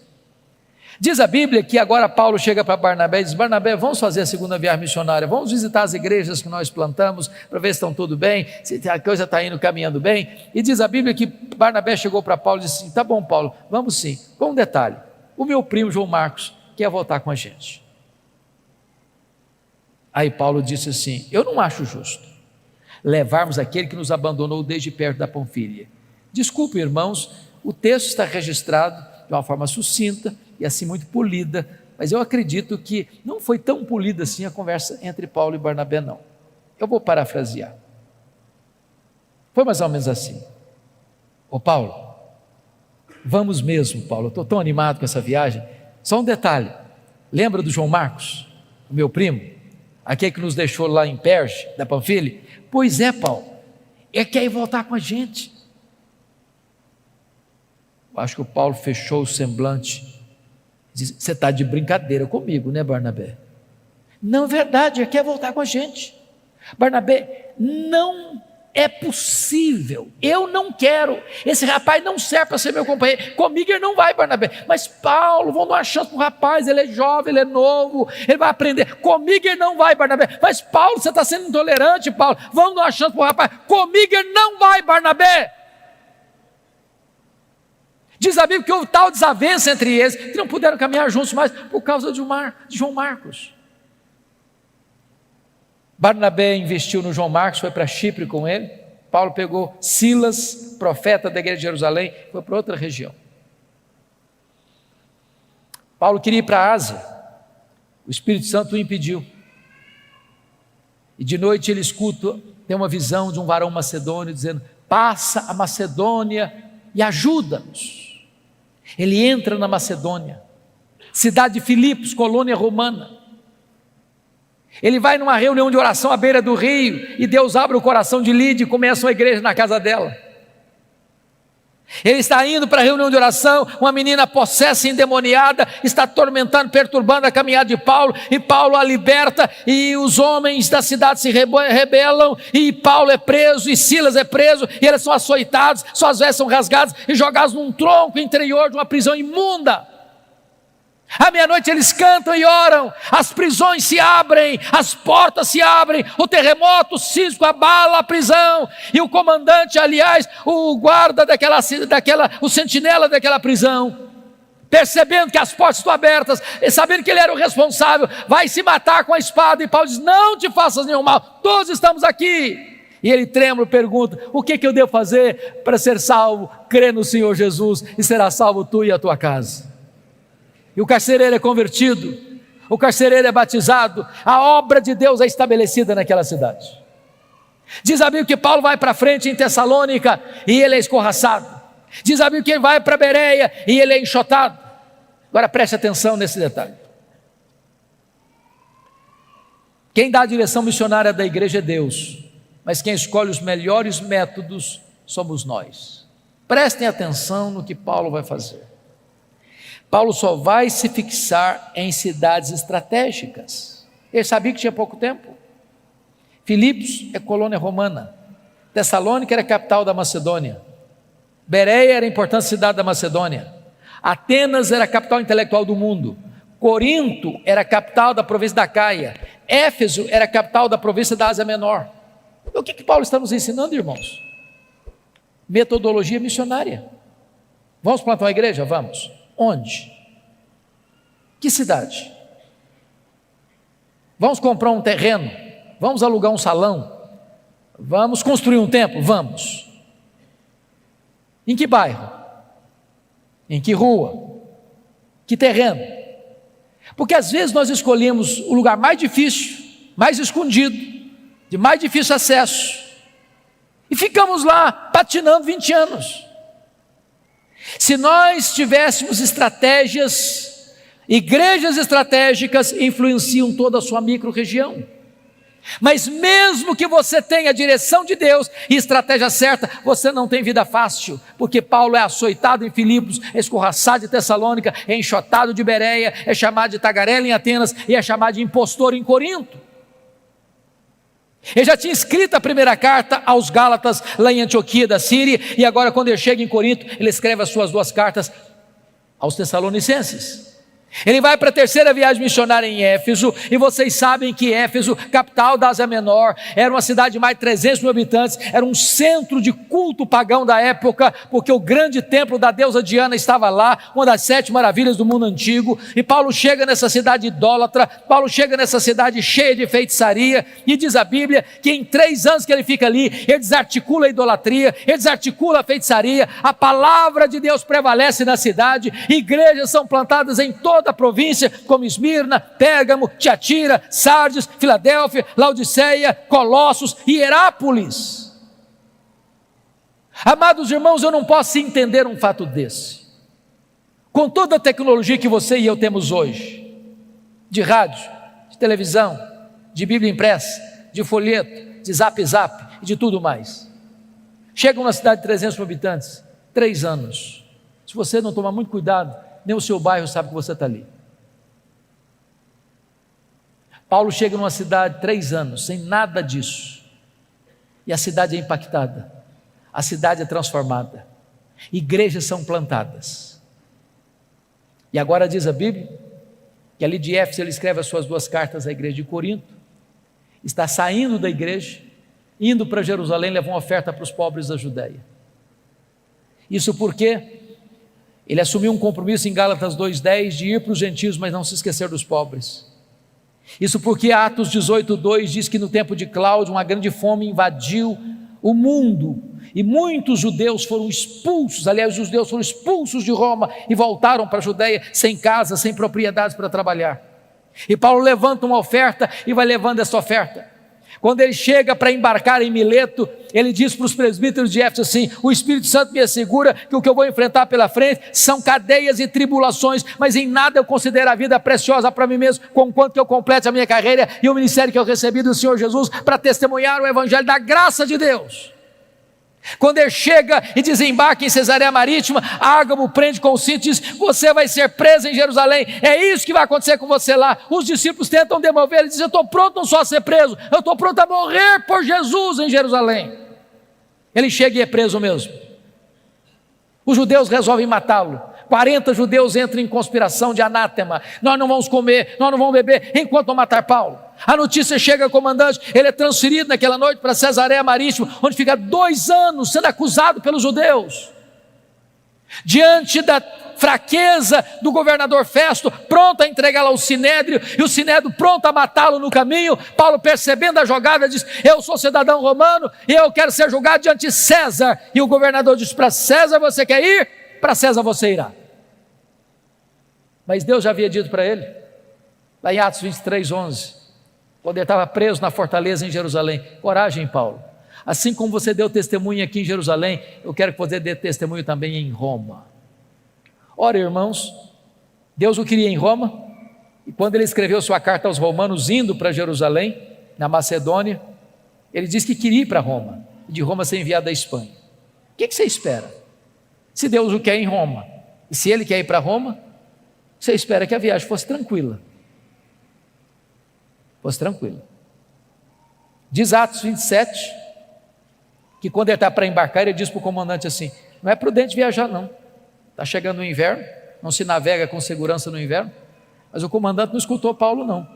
Diz a Bíblia que agora Paulo chega para Barnabé e diz: Barnabé, vamos fazer a segunda viagem missionária, vamos visitar as igrejas que nós plantamos, para ver se estão tudo bem, se a coisa está indo caminhando bem. E diz a Bíblia que Barnabé chegou para Paulo e disse assim: tá bom, Paulo, vamos sim. Com um detalhe: o meu primo João Marcos quer voltar com a gente. Aí Paulo disse assim: eu não acho justo levarmos aquele que nos abandonou desde perto da Panfília. Desculpe, irmãos, o texto está registrado de uma forma sucinta e assim muito polida, mas eu acredito que não foi tão polida assim a conversa entre Paulo e Barnabé, não. Eu vou parafrasear. Foi mais ou menos assim: ô Paulo, vamos mesmo, Paulo, eu estou tão animado com essa viagem. Só um detalhe, lembra do João Marcos, o meu primo, aquele que nos deixou lá em Perge, da Panfília? Pois é, Paulo, ele quer ir voltar com a gente. Eu acho que o Paulo fechou o semblante, disse: você está de brincadeira comigo, né, Barnabé? Não é verdade, ele quer voltar com a gente. Barnabé, não é possível, eu não quero, esse rapaz não serve para ser meu companheiro, comigo ele não vai, Barnabé. Mas Paulo, vamos dar uma chance para o rapaz, ele é jovem, ele é novo, ele vai aprender. Comigo ele não vai, Barnabé. Mas Paulo, você está sendo intolerante, Paulo, vamos dar uma chance para o rapaz. Comigo ele não vai, Barnabé. Diz a Bíblia que houve tal desavença entre eles, que não puderam caminhar juntos mais por causa de João Marcos. Barnabé investiu no João Marcos, foi para Chipre com ele. Paulo pegou Silas, profeta da igreja de Jerusalém, foi para outra região. Paulo queria ir para a Ásia, o Espírito Santo o impediu. E de noite ele escuta, tem uma visão de um varão macedônio dizendo: passa a Macedônia e ajuda-nos. Ele entra na Macedônia, cidade de Filipos, colônia romana. Ele vai numa reunião de oração à beira do rio, e Deus abre o coração de Lídia e começa uma igreja na casa dela. Ele está indo para a reunião de oração, uma menina possessa, endemoniada, está atormentando, perturbando a caminhada de Paulo, e Paulo a liberta, e os homens da cidade se rebelam, e Paulo é preso, e Silas é preso, e eles são açoitados, suas vestes são rasgadas, e jogados num tronco interior de uma prisão imunda. À meia-noite eles cantam e oram, as prisões se abrem, as portas se abrem, o terremoto sísmico abala a prisão, e o comandante, aliás, o guarda o sentinela daquela prisão, percebendo que as portas estão abertas, e sabendo que ele era o responsável, vai se matar com a espada, e Paulo diz: não te faças nenhum mal, todos estamos aqui. E ele trêmulo pergunta: o que eu devo fazer para ser salvo? Crê no Senhor Jesus e será salvo tu e a tua casa. E o carcereiro é convertido, o carcereiro é batizado, a obra de Deus é estabelecida naquela cidade. Diz a Bíblia que Paulo vai para frente em Tessalônica e ele é escorraçado. Diz a Bíblia que ele vai para Bereia e ele é enxotado. Agora preste atenção nesse detalhe. Quem dá a direção missionária da igreja é Deus, mas quem escolhe os melhores métodos somos nós. Prestem atenção no que Paulo vai fazer. Paulo só vai se fixar em cidades estratégicas. Ele sabia que tinha pouco tempo. Filipos é colônia romana, Tessalônica era a capital da Macedônia, Bereia era a importante cidade da Macedônia, Atenas era a capital intelectual do mundo, Corinto era a capital da província da Caia, Éfeso era a capital da província da Ásia Menor. O que Paulo está nos ensinando, irmãos? Metodologia missionária. Vamos plantar uma igreja? Vamos. Onde? Que cidade? Vamos comprar um terreno? Vamos alugar um salão? Vamos construir um templo? Vamos. Em que bairro? Em que rua? Que terreno? Porque às vezes nós escolhemos o lugar mais difícil, mais escondido, de mais difícil acesso, e ficamos lá patinando 20 anos. Se nós tivéssemos estratégias, igrejas estratégicas influenciam toda a sua micro-região. Mas mesmo que você tenha a direção de Deus e estratégia certa, você não tem vida fácil, porque Paulo é açoitado em Filipos, é escorraçado de Tessalônica, é enxotado de Bereia, é chamado de tagarela em Atenas e é chamado de impostor em Corinto. Ele já tinha escrito a primeira carta aos Gálatas lá em Antioquia da Síria, e agora quando ele chega em Corinto, ele escreve as suas duas cartas aos Tessalonicenses. Ele vai para a terceira viagem missionária em Éfeso, e vocês sabem que Éfeso, capital da Ásia Menor, era uma cidade de mais de 300 mil habitantes, era um centro de culto pagão da época, porque o grande templo da deusa Diana estava lá, uma das 7 maravilhas do mundo antigo. E Paulo chega nessa cidade idólatra, Paulo chega nessa cidade cheia de feitiçaria, e diz a Bíblia que em 3 anos que ele fica ali, ele desarticula a idolatria, ele desarticula a feitiçaria, a palavra de Deus prevalece na cidade, igrejas são plantadas em toda a província, como Esmirna, Pérgamo, Tiatira, Sardes, Filadélfia, Laodiceia, Colossos e Hierápolis. Amados irmãos, eu não posso entender um fato desse. Com toda a tecnologia que você e eu temos hoje, de rádio, de televisão, de Bíblia impressa, de folheto, de zap e de tudo mais. Chega uma cidade de 300 mil habitantes, 3 anos. Se você não tomar muito cuidado, nem o seu bairro sabe que você está ali. Paulo chega numa cidade 3 anos, sem nada disso, e a cidade é impactada, a cidade é transformada, igrejas são plantadas. E agora diz a Bíblia que ali de Éfeso ele escreve as suas 2 cartas à igreja de Corinto, está saindo da igreja, indo para Jerusalém, levar uma oferta para os pobres da Judéia. Isso porque ele assumiu um compromisso em Gálatas 2,10 de ir para os gentios, mas não se esquecer dos pobres. Isso porque Atos 18,2 diz que no tempo de Cláudio uma grande fome invadiu o mundo e muitos judeus foram expulsos, aliás, os judeus foram expulsos de Roma e voltaram para a Judéia sem casa, sem propriedades para trabalhar. E Paulo levanta uma oferta e vai levando essa oferta. Quando ele chega para embarcar em Mileto, ele diz para os presbíteros de Éfeso assim: o Espírito Santo me assegura que o que eu vou enfrentar pela frente são cadeias e tribulações, mas em nada eu considero a vida preciosa para mim mesmo, conquanto que eu complete a minha carreira e o ministério que eu recebi do Senhor Jesus para testemunhar o evangelho da graça de Deus. Quando ele chega e desembarca em Cesareia Marítima, Ágabo prende com o cinto e diz: você vai ser preso em Jerusalém, é isso que vai acontecer com você lá. Os discípulos tentam demover, ele diz: eu estou pronto não só a ser preso, eu estou pronto a morrer por Jesus em Jerusalém. Ele chega e é preso mesmo. Os judeus resolvem matá-lo. 40 judeus entram em conspiração de anátema: nós não vamos comer, nós não vamos beber enquanto não matar Paulo. A notícia chega ao comandante, ele é transferido naquela noite para Cesareia Marítima, onde fica 2 anos sendo acusado pelos judeus. Diante da fraqueza do governador Festo, pronto a entregá-lo ao Sinédrio, e o Sinédrio pronto a matá-lo no caminho, Paulo, percebendo a jogada, diz: eu sou cidadão romano e eu quero ser julgado diante de César. E o governador diz: para César você quer ir? Para César você irá. Mas Deus já havia dito para ele, lá em Atos 23:11, quando ele estava preso na fortaleza em Jerusalém: coragem, Paulo, assim como você deu testemunho aqui em Jerusalém, eu quero que você dê testemunho também em Roma. Ora, irmãos, Deus o queria em Roma, e quando ele escreveu sua carta aos romanos, indo para Jerusalém, na Macedônia, ele disse que queria ir para Roma, e de Roma ser enviado à Espanha. O que você espera? Se Deus o quer em Roma, e se ele quer ir para Roma, você espera que a viagem fosse tranquila. Diz Atos 27, que quando ele está para embarcar, ele diz para o comandante assim: não é prudente viajar não, está chegando o inverno, não se navega com segurança no inverno. Mas o comandante não escutou Paulo não,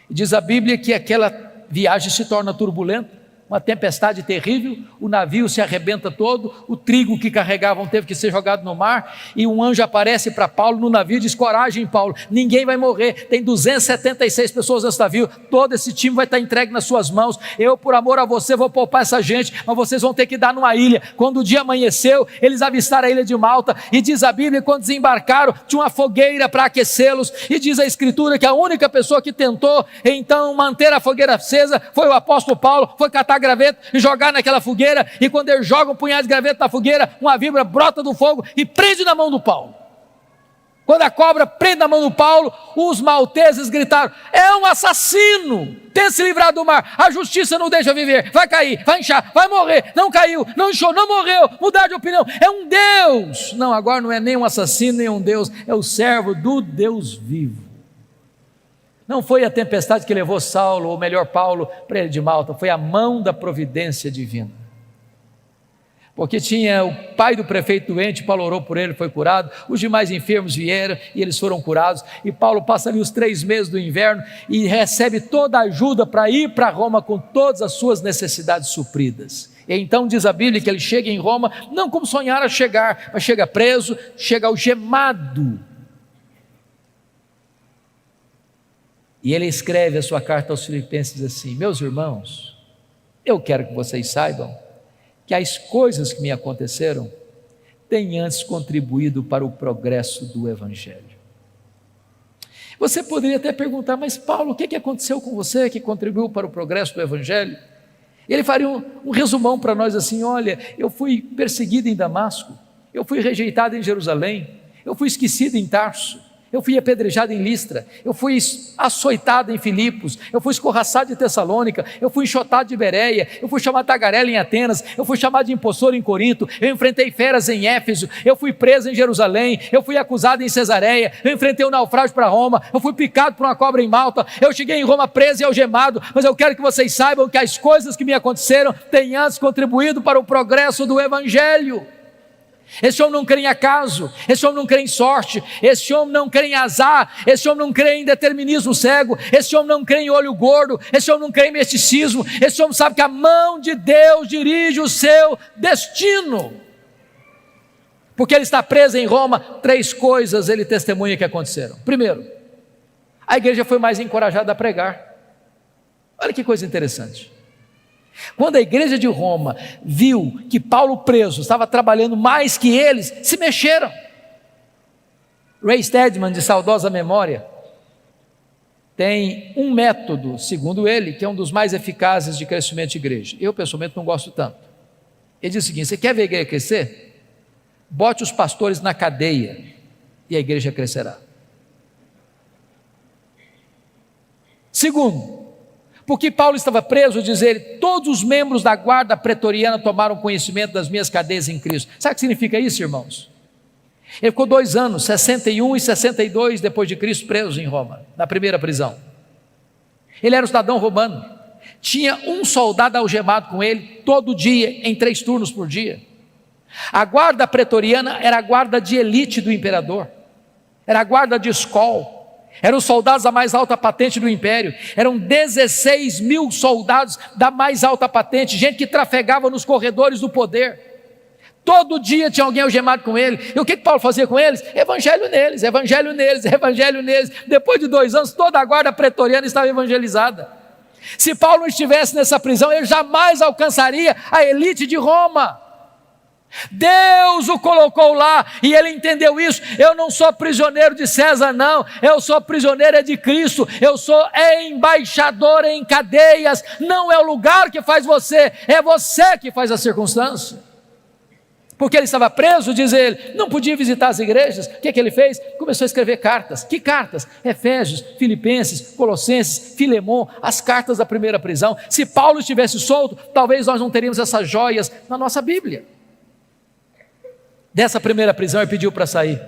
e diz a Bíblia que aquela viagem se torna turbulenta, uma tempestade terrível, o navio se arrebenta todo, o trigo que carregavam teve que ser jogado no mar, e um anjo aparece para Paulo no navio e diz: coragem, Paulo, ninguém vai morrer, tem 276 pessoas nesse navio, todo esse time vai estar entregue nas suas mãos, eu por amor a você vou poupar essa gente, mas vocês vão ter que dar numa ilha. Quando o dia amanheceu, eles avistaram a ilha de Malta, e diz a Bíblia, quando desembarcaram, tinha uma fogueira para aquecê-los, e diz a Escritura que a única pessoa que tentou então manter a fogueira acesa foi o apóstolo Paulo, foi catar graveto e jogar naquela fogueira, e quando ele joga um punhado de graveto na fogueira, uma víbora brota do fogo e prende na mão do Paulo. Quando a cobra prende na mão do Paulo, os malteses gritaram: é um assassino, tem se livrado do mar, a justiça não deixa viver, vai cair, vai inchar, vai morrer. Não caiu, não inchou, não morreu, mudar de opinião, é um Deus. Não, agora não é nem um assassino, nem um Deus, é o servo do Deus vivo. Não foi a tempestade que levou Saulo, ou melhor Paulo, para ele de Malta, foi a mão da providência divina. porque tinha o pai do prefeito doente, Paulo orou por ele, foi curado, os demais enfermos vieram e eles foram curados, e Paulo passa ali os 3 meses do inverno e recebe toda a ajuda para ir para Roma com todas as suas necessidades supridas. E então diz a Bíblia que ele chega em Roma, não como sonhara chegar, mas chega preso, chega algemado. E ele escreve a sua carta aos Filipenses assim: meus irmãos, eu quero que vocês saibam que as coisas que me aconteceram têm antes contribuído para o progresso do Evangelho. Você poderia até perguntar, mas Paulo, o que aconteceu com você que contribuiu para o progresso do Evangelho? Ele faria um resumão para nós assim: olha, eu fui perseguido em Damasco, eu fui rejeitado em Jerusalém, eu fui esquecido em Tarso, eu fui apedrejado em Listra, eu fui açoitado em Filipos, eu fui escorraçado em Tessalônica, eu fui enxotado de Bereia, eu fui chamado de tagarela em Atenas, eu fui chamado de impostor em Corinto, eu enfrentei feras em Éfeso, eu fui preso em Jerusalém, eu fui acusado em Cesareia, eu enfrentei um naufrágio para Roma, eu fui picado por uma cobra em Malta, eu cheguei em Roma preso e algemado, mas eu quero que vocês saibam que as coisas que me aconteceram têm antes contribuído para o progresso do Evangelho. Esse homem não crê em acaso, esse homem não crê em sorte, esse homem não crê em azar, esse homem não crê em determinismo cego, esse homem não crê em olho gordo, esse homem não crê em misticismo, esse homem sabe que a mão de Deus dirige o seu destino. Porque ele está preso em Roma, 3 coisas ele testemunha que aconteceram. Primeiro, a igreja foi mais encorajada a pregar. Olha que coisa interessante. Quando a igreja de Roma viu que Paulo preso estava trabalhando mais que eles, se mexeram. Ray Stedman, de saudosa memória, tem um método, segundo ele, que é um dos mais eficazes de crescimento de igreja. Eu pessoalmente não gosto tanto. Ele diz o seguinte: você quer ver a igreja crescer? Bote os pastores na cadeia e a igreja crescerá. Segundo, porque Paulo estava preso, diz ele, todos os membros da guarda pretoriana tomaram conhecimento das minhas cadeias em Cristo. Sabe o que significa isso, irmãos? Ele ficou 2 anos, 61 e 62 depois de Cristo, preso em Roma, na primeira prisão. Ele era um cidadão romano, tinha um soldado algemado com ele, todo dia, em 3 turnos por dia. A guarda pretoriana era a guarda de elite do imperador, era a guarda de escol, eram os soldados da mais alta patente do império, eram 16 mil soldados da mais alta patente, gente que trafegava nos corredores do poder, todo dia tinha alguém algemado com ele. E o que Paulo fazia com eles? Evangelho neles, evangelho neles, evangelho neles. Depois de 2 anos, toda a guarda pretoriana estava evangelizada. Se Paulo não estivesse nessa prisão, ele jamais alcançaria a elite de Roma. Deus o colocou lá e ele entendeu isso. Eu não sou prisioneiro de César, não, eu sou prisioneiro de Cristo, eu sou embaixador em cadeias. Não é o lugar que faz você, é você que faz a circunstância. Porque ele estava preso, diz ele, não podia visitar as igrejas. O que ele fez? Começou a escrever cartas. Que cartas? Efésios, Filipenses, Colossenses, Filemon, as cartas da primeira prisão. Se Paulo estivesse solto, talvez nós não teríamos essas joias na nossa Bíblia. Dessa primeira prisão ele pediu para sair,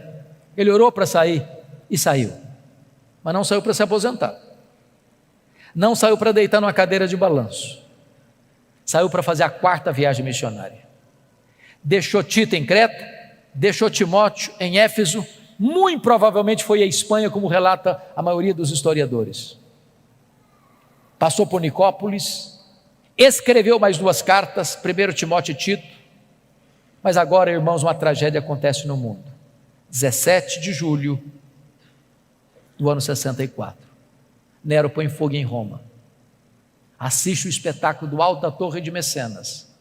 ele orou para sair e saiu, mas não saiu para se aposentar, não saiu para deitar numa cadeira de balanço, saiu para fazer a 4ª viagem missionária. Deixou Tito em Creta, deixou Timóteo em Éfeso, muito provavelmente foi à Espanha, como relata a maioria dos historiadores. Passou por Nicópolis, escreveu mais 2 cartas, 1 Timóteo e Tito. Mas agora, irmãos, uma tragédia acontece no mundo. 17 de julho do ano 64. Nero põe fogo em Roma. Assiste o espetáculo do alto da Torre de Mecenas.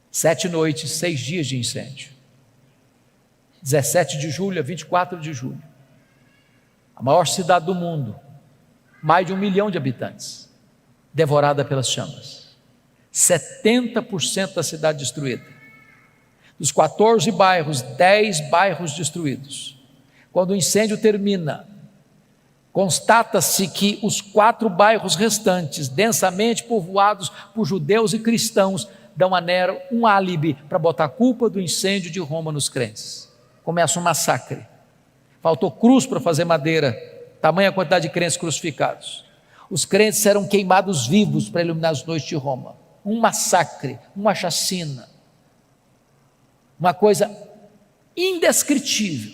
7 noites, 6 dias de incêndio. 17 de julho a 24 de julho. A maior cidade do mundo, mais de 1 milhão de habitantes, devorada pelas chamas. 70% da cidade destruída. Dos 14 bairros, 10 bairros destruídos. Quando o incêndio termina, constata-se que os 4 bairros restantes, densamente povoados por judeus e cristãos, dão a Nero um álibi para botar a culpa do incêndio de Roma nos crentes. Começa um massacre. Faltou cruz para fazer madeira, tamanha quantidade de crentes crucificados. Os crentes serão queimados vivos para iluminar as noites de Roma. Um massacre, uma chacina. uma coisa indescritível.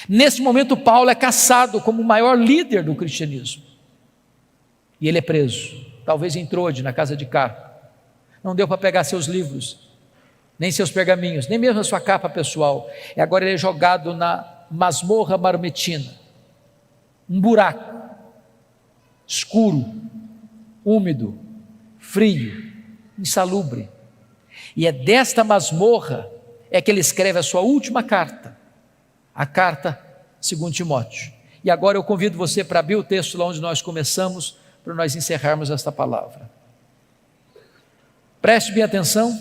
Nesse momento, Paulo é caçado como o maior líder do cristianismo. E ele é preso, talvez em Trode, na casa de Carpo. Não deu para pegar seus livros, nem seus pergaminhos, nem mesmo a sua capa pessoal. E agora ele é jogado na masmorra marmetina, um buraco, escuro, úmido, frio, insalubre. E é desta masmorra é que ele escreve a sua última carta, a carta segundo Timóteo. E agora eu convido você para abrir o texto lá onde nós começamos, para nós encerrarmos esta palavra. Preste bem atenção,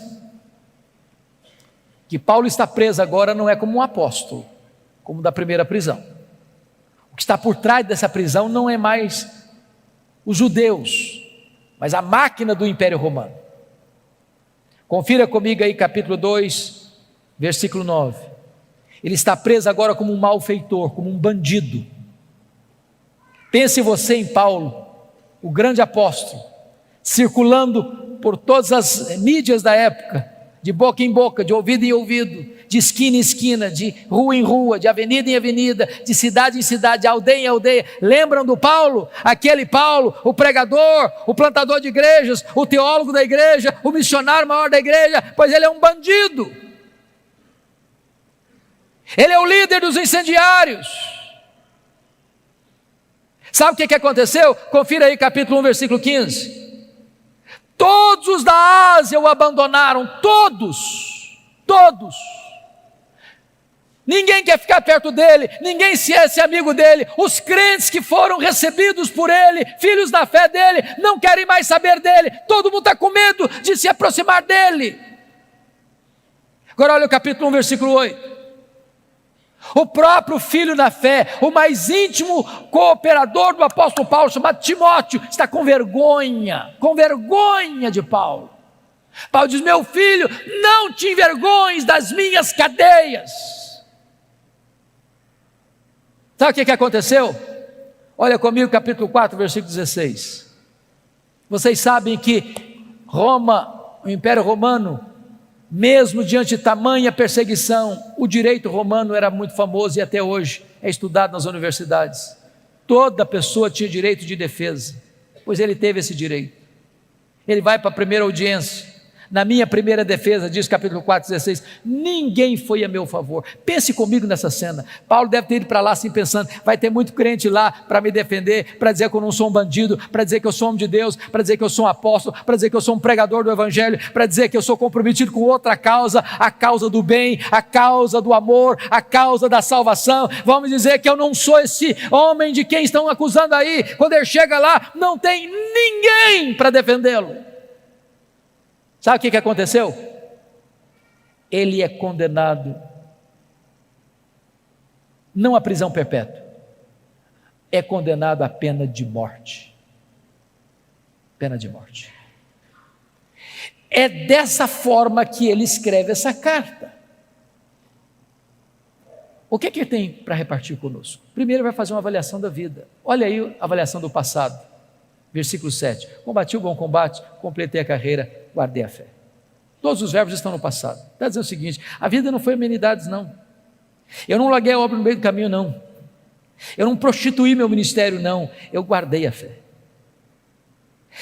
que Paulo está preso agora não é como um apóstolo, como da primeira prisão. O que está por trás dessa prisão não é mais os judeus, mas a máquina do Império Romano. Confira comigo aí capítulo 2, versículo 9. Ele está preso agora como um malfeitor, como um bandido. Pense você em Paulo, o grande apóstolo, circulando por todas as mídias da época, de boca em boca, de ouvido em ouvido, de esquina em esquina, de rua em rua, de avenida em avenida, de cidade em cidade, de aldeia em aldeia. Lembram do Paulo? Aquele Paulo, o pregador, o plantador de igrejas, o teólogo da igreja, o missionário maior da igreja, pois ele é um bandido. Ele é o líder dos incendiários. Sabe o que aconteceu? Confira aí capítulo 1, versículo 15. Todos os da Ásia o abandonaram, todos. Ninguém quer ficar perto dele, ninguém se é amigo dele. Os crentes que foram recebidos por ele, filhos da fé dele, não querem mais saber dele. Todo mundo está com medo de se aproximar dele. Agora olha o capítulo 1, versículo 8. O próprio filho da fé, o mais íntimo cooperador do apóstolo Paulo, chamado Timóteo, está com vergonha de Paulo. Paulo diz: meu filho, não te envergonhes das minhas cadeias. Sabe o que aconteceu? Olha comigo capítulo 4, versículo 16. Vocês sabem que Roma, o Império Romano, mesmo diante de tamanha perseguição, o direito romano era muito famoso e até hoje é estudado nas universidades. Toda pessoa tinha direito de defesa, pois ele teve esse direito. Ele vai para a primeira audiência. Na minha primeira defesa, diz capítulo 4, 16, ninguém foi a meu favor. Pense comigo nessa cena. Paulo deve ter ido para lá assim pensando: vai ter muito crente lá para me defender, para dizer que eu não sou um bandido, para dizer que eu sou homem de Deus, para dizer que eu sou um apóstolo, para dizer que eu sou um pregador do evangelho, para dizer que eu sou comprometido com outra causa, a causa do bem, a causa do amor, a causa da salvação. Vamos dizer que eu não sou esse homem de quem estão acusando aí. Quando ele chega lá, não tem ninguém para defendê-lo. Sabe o que aconteceu? Ele é condenado não à prisão perpétua, é condenado à pena de morte. Pena de morte. É dessa forma que ele escreve essa carta. O que ele tem para repartir conosco? Primeiro, vai fazer uma avaliação da vida. Olha aí a avaliação do passado. Versículo 7. Combati o bom combate, completei a carreira, guardei a fé. Todos os verbos estão no passado. Está dizendo o seguinte: a vida não foi amenidades, não. Eu não larguei a obra no meio do caminho, não. Eu não prostituí meu ministério, não. Eu guardei a fé.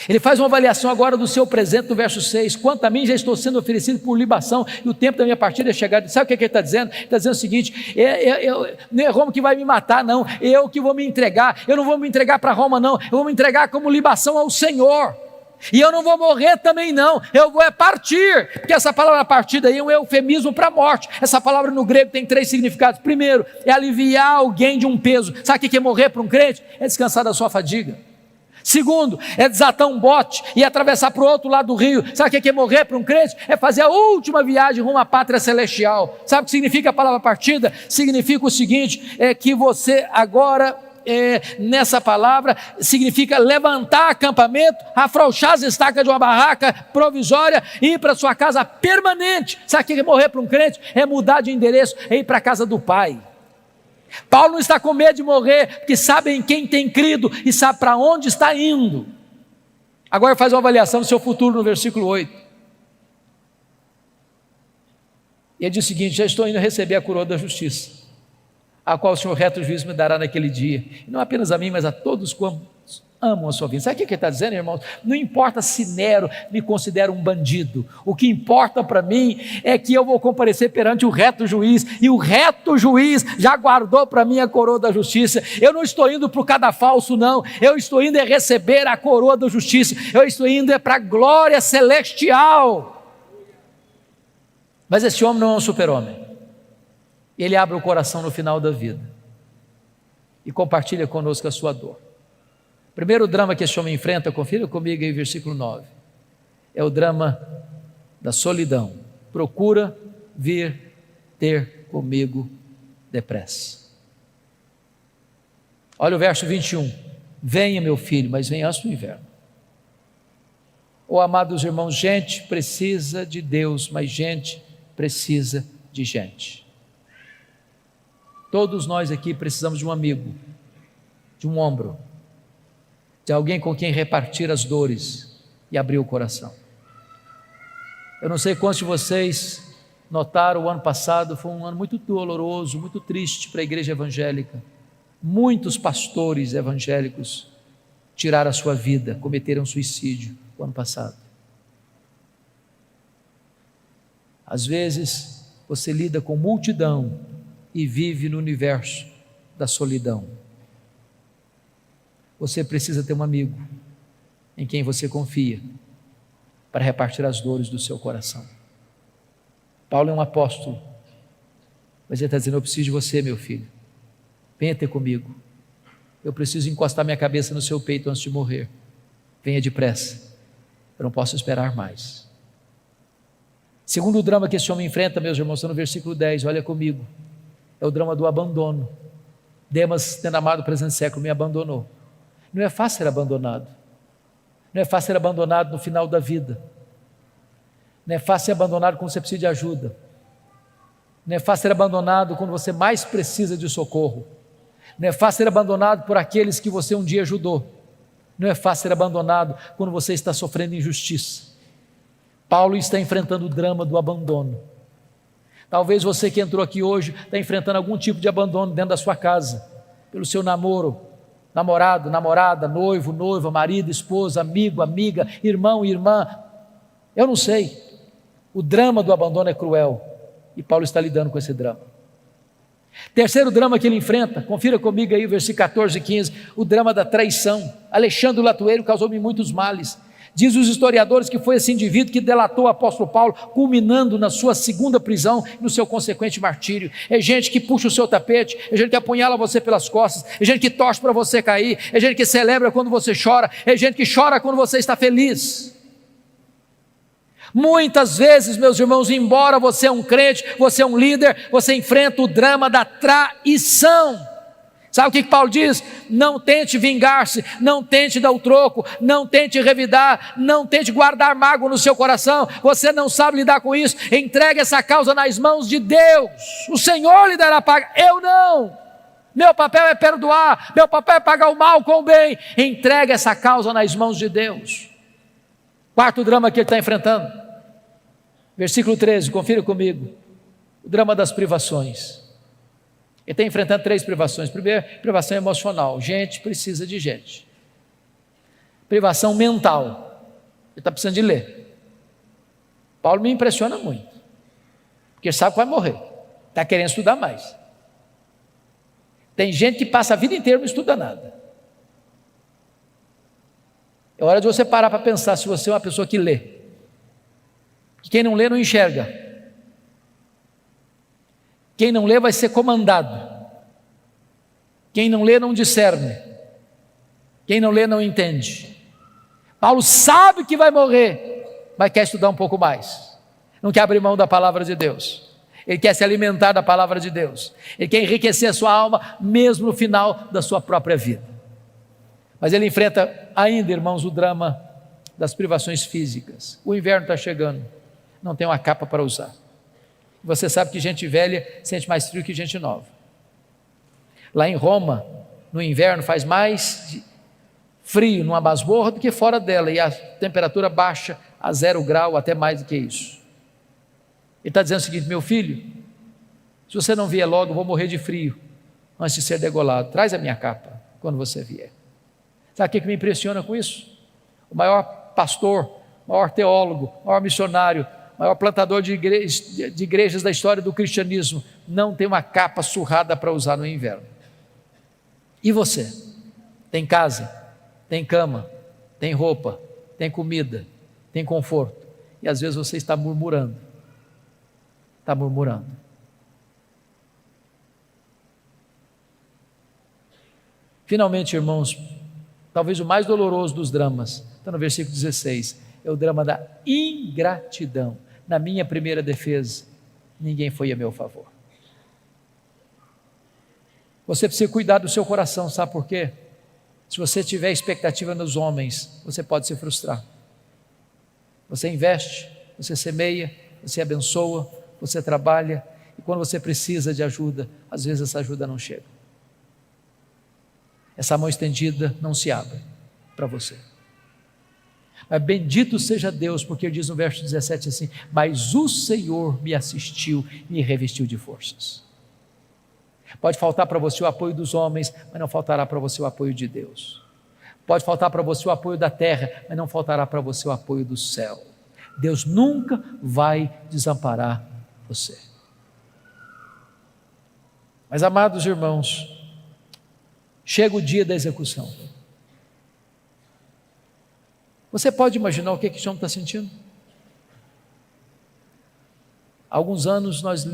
Ele faz uma avaliação agora do seu presente no verso 6. Quanto a mim, já estou sendo oferecido por libação, e o tempo da minha partida é chegado. Sabe o que ele está dizendo? Ele está dizendo o seguinte: não é Roma que vai me matar, não. Eu que vou me entregar. Eu não vou me entregar para Roma, não. Eu vou me entregar como libação ao Senhor. E eu não vou morrer também, não. Eu vou partir, porque essa palavra partida aí é um eufemismo para a morte. Essa palavra no grego tem 3 significados. Primeiro, é aliviar alguém de um peso. Sabe o que é morrer para um crente? É descansar da sua fadiga. Segundo, é desatar um bote e atravessar para o outro lado do rio. Sabe o que é morrer para um crente? É fazer a última viagem rumo à pátria celestial. Sabe o que significa a palavra partida? Significa o seguinte: é que você agora, nessa palavra, significa levantar acampamento, afrouxar as estacas de uma barraca provisória e ir para sua casa permanente. Sabe o que é morrer para um crente? É mudar de endereço, é ir para a casa do Pai. Paulo não está com medo de morrer, porque sabe em quem tem crido e sabe para onde está indo. Agora faz uma avaliação do seu futuro no versículo 8. E ele diz o seguinte: já estou indo receber a coroa da justiça, a qual o Senhor reto juízo me dará naquele dia, e não apenas a mim, mas a todos quantos amam a sua vida. Sabe o que ele está dizendo, irmãos? Não importa se Nero me considera um bandido, o que importa para mim é que eu vou comparecer perante o reto juiz, e o reto juiz já guardou para mim a coroa da justiça. Eu não estou indo para o cadafalso, não, eu estou indo é receber a coroa da justiça, eu estou indo é para a glória celestial. Mas esse homem não é um super-homem. Ele abre o coração no final da vida e compartilha conosco a sua dor. O primeiro drama que esse homem enfrenta, confira comigo aí, versículo 9, é o drama da solidão. Procura vir ter comigo depressa. Olha o verso 21. Venha, meu filho, mas venha antes do inverno. Oh, amados irmãos, gente precisa de Deus, mas gente precisa de gente. Todos nós aqui precisamos de um amigo, de um ombro, de alguém com quem repartir as dores e abrir o coração. Eu não sei quantos de vocês notaram, o ano passado foi um ano muito doloroso, muito triste para a igreja evangélica. Muitos pastores evangélicos tiraram a sua vida, cometeram suicídio o ano passado. Às vezes você lida com multidão e vive no universo da solidão. Você precisa ter um amigo em quem você confia para repartir as dores do seu coração. Paulo é um apóstolo, mas ele está dizendo: eu preciso de você, meu filho, venha ter comigo, eu preciso encostar minha cabeça no seu peito antes de morrer, venha depressa, eu não posso esperar mais. Segundo drama que esse homem enfrenta, meus irmãos, está no versículo 10, olha comigo, é o drama do abandono. Demas, tendo amado o presente século, me abandonou. Não é fácil ser abandonado, não é fácil ser abandonado no final da vida, não é fácil ser abandonado quando você precisa de ajuda, não é fácil ser abandonado quando você mais precisa de socorro, não é fácil ser abandonado por aqueles que você um dia ajudou, não é fácil ser abandonado quando você está sofrendo injustiça. Paulo está enfrentando o drama do abandono. Talvez você que entrou aqui hoje está enfrentando algum tipo de abandono dentro da sua casa, pelo seu namoro, namorado, namorada, noivo, noiva, marido, esposa, amigo, amiga, irmão, irmã, eu não sei. O drama do abandono é cruel e Paulo está lidando com esse drama. Terceiro drama que ele enfrenta, confira comigo aí o versículo 14 e 15, o drama da traição. Alexandre o Latueiro causou-me muitos males. Diz os historiadores que foi esse indivíduo que delatou o apóstolo Paulo, culminando na sua segunda prisão e no seu consequente martírio. É gente que puxa o seu tapete, é gente que apunhala você pelas costas, é gente que torce para você cair, é gente que celebra quando você chora, é gente que chora quando você está feliz. Muitas vezes, meus irmãos, embora você é um crente, você é um líder, você enfrenta o drama da traição. Sabe o que Paulo diz? Não tente vingar-se, não tente dar o troco, não tente revidar, não tente guardar mágoa no seu coração. Você não sabe lidar com isso, entregue essa causa nas mãos de Deus. O Senhor lhe dará paga, eu não. Meu papel é perdoar, meu papel é pagar o mal com o bem. Entregue essa causa nas mãos de Deus. Quarto drama que ele está enfrentando, versículo 13, confira comigo, o drama das privações. Ele está enfrentando 3 privações. Primeiro, privação emocional, gente precisa de gente. Privação mental, ele está precisando de ler. Paulo me impressiona muito, porque sabe que vai morrer, está querendo estudar mais. Tem gente que passa a vida inteira e não estuda nada. É hora de você parar para pensar se você é uma pessoa que lê. Quem não lê não enxerga. Quem não lê vai ser comandado. Quem não lê não discerne. Quem não lê não entende. Paulo sabe que vai morrer, mas quer estudar um pouco mais. Não quer abrir mão da palavra de Deus. Ele quer se alimentar da palavra de Deus. Ele quer enriquecer a sua alma, mesmo no final da sua própria vida. Mas ele enfrenta ainda, irmãos, o drama das privações físicas. O inverno está chegando, não tem uma capa para usar. Você sabe que gente velha sente mais frio que gente nova. Lá em Roma, no inverno, faz mais frio numa masmorra do que fora dela, e a temperatura baixa a 0 grau, até mais do que isso. está dizendo o seguinte: meu filho, se você não vier logo, eu vou morrer de frio antes de ser degolado. Traz a minha capa quando você vier. Sabe o que me impressiona com isso? O maior pastor, o maior teólogo, o maior missionário, o maior plantador de igrejas da história do cristianismo não tem uma capa surrada para usar no inverno. E você? Tem casa, tem cama, tem roupa, tem comida, tem conforto, e às vezes você está murmurando. Está murmurando. Finalmente, irmãos, talvez o mais doloroso dos dramas, está no versículo 16, é o drama da ingratidão. Na minha primeira defesa, ninguém foi a meu favor. Você precisa cuidar do seu coração, sabe por quê? Se você tiver expectativa nos homens, você pode se frustrar. Você investe, você semeia, você abençoa, você trabalha, e quando você precisa de ajuda, às vezes essa ajuda não chega. Essa mão estendida não se abre para você. Mas bendito seja Deus, porque ele diz no verso 17 assim: mas o Senhor me assistiu e me revestiu de forças. Pode faltar para você o apoio dos homens, mas não faltará para você o apoio de Deus. Pode faltar para você o apoio da terra, mas não faltará para você o apoio do céu. Deus nunca vai desamparar você. Mas, amados irmãos, chega o dia da execução. Você pode imaginar o que esse homem está sentindo? Há alguns anos nós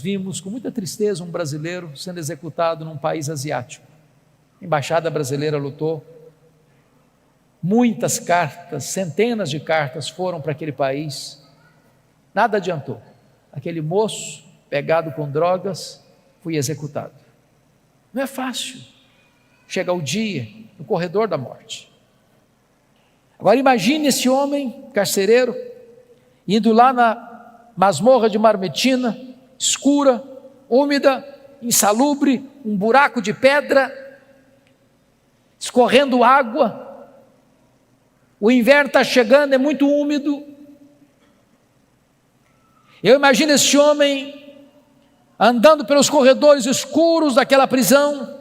vimos com muita tristeza um brasileiro sendo executado num país asiático. A embaixada brasileira lutou. Muitas cartas, centenas de cartas foram para aquele país. Nada adiantou. Aquele moço, pegado com drogas, foi executado. Não é fácil. Chega o dia, no corredor da morte. Agora imagine esse homem carcereiro, indo lá na masmorra de Marmetina, escura, úmida, insalubre, um buraco de pedra, escorrendo água, o inverno está chegando, é muito úmido. Eu imagino esse homem andando pelos corredores escuros daquela prisão.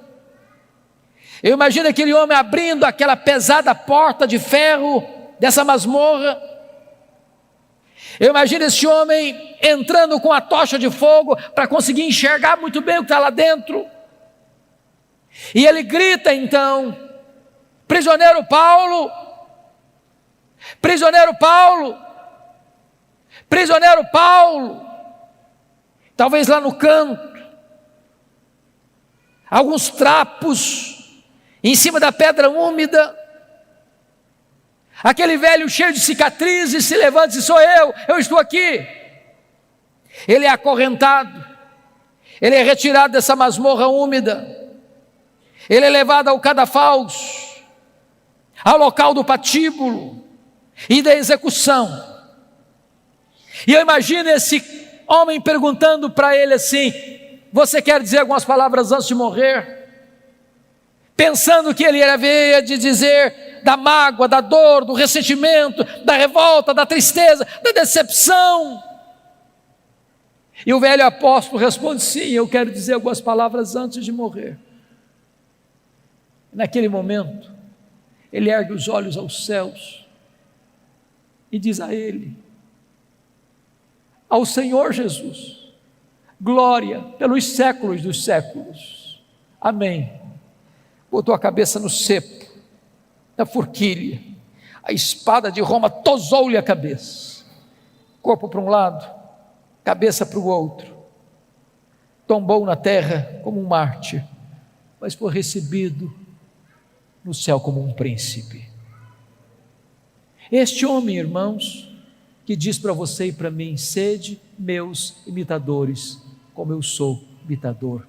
Eu imagino aquele homem abrindo aquela pesada porta de ferro dessa masmorra. Eu imagino esse homem entrando com a tocha de fogo para conseguir enxergar muito bem o que está lá dentro. E ele grita então: prisioneiro Paulo, prisioneiro Paulo, prisioneiro Paulo. Talvez lá no canto, alguns trapos em cima da pedra úmida, aquele velho cheio de cicatrizes se levanta e diz: sou eu estou aqui. Ele é acorrentado, ele é retirado dessa masmorra úmida, ele é levado ao cadafalso, ao local do patíbulo e da execução. E eu imagino esse homem perguntando para ele assim: você quer dizer algumas palavras antes de morrer? Pensando que ele ia de dizer da mágoa, da dor, do ressentimento, da revolta, da tristeza, da decepção. E o velho apóstolo responde: sim, eu quero dizer algumas palavras antes de morrer. Naquele momento, ele ergue os olhos aos céus e diz a ele: ao Senhor Jesus, glória pelos séculos dos séculos. Amém. Botou a cabeça no cepo, na forquilha, a espada de Roma tosou-lhe a cabeça, corpo para um lado, cabeça para o outro, tombou na terra como um mártir, mas foi recebido no céu como um príncipe. Este homem, irmãos, que diz para você e para mim: sede meus imitadores, como eu sou imitador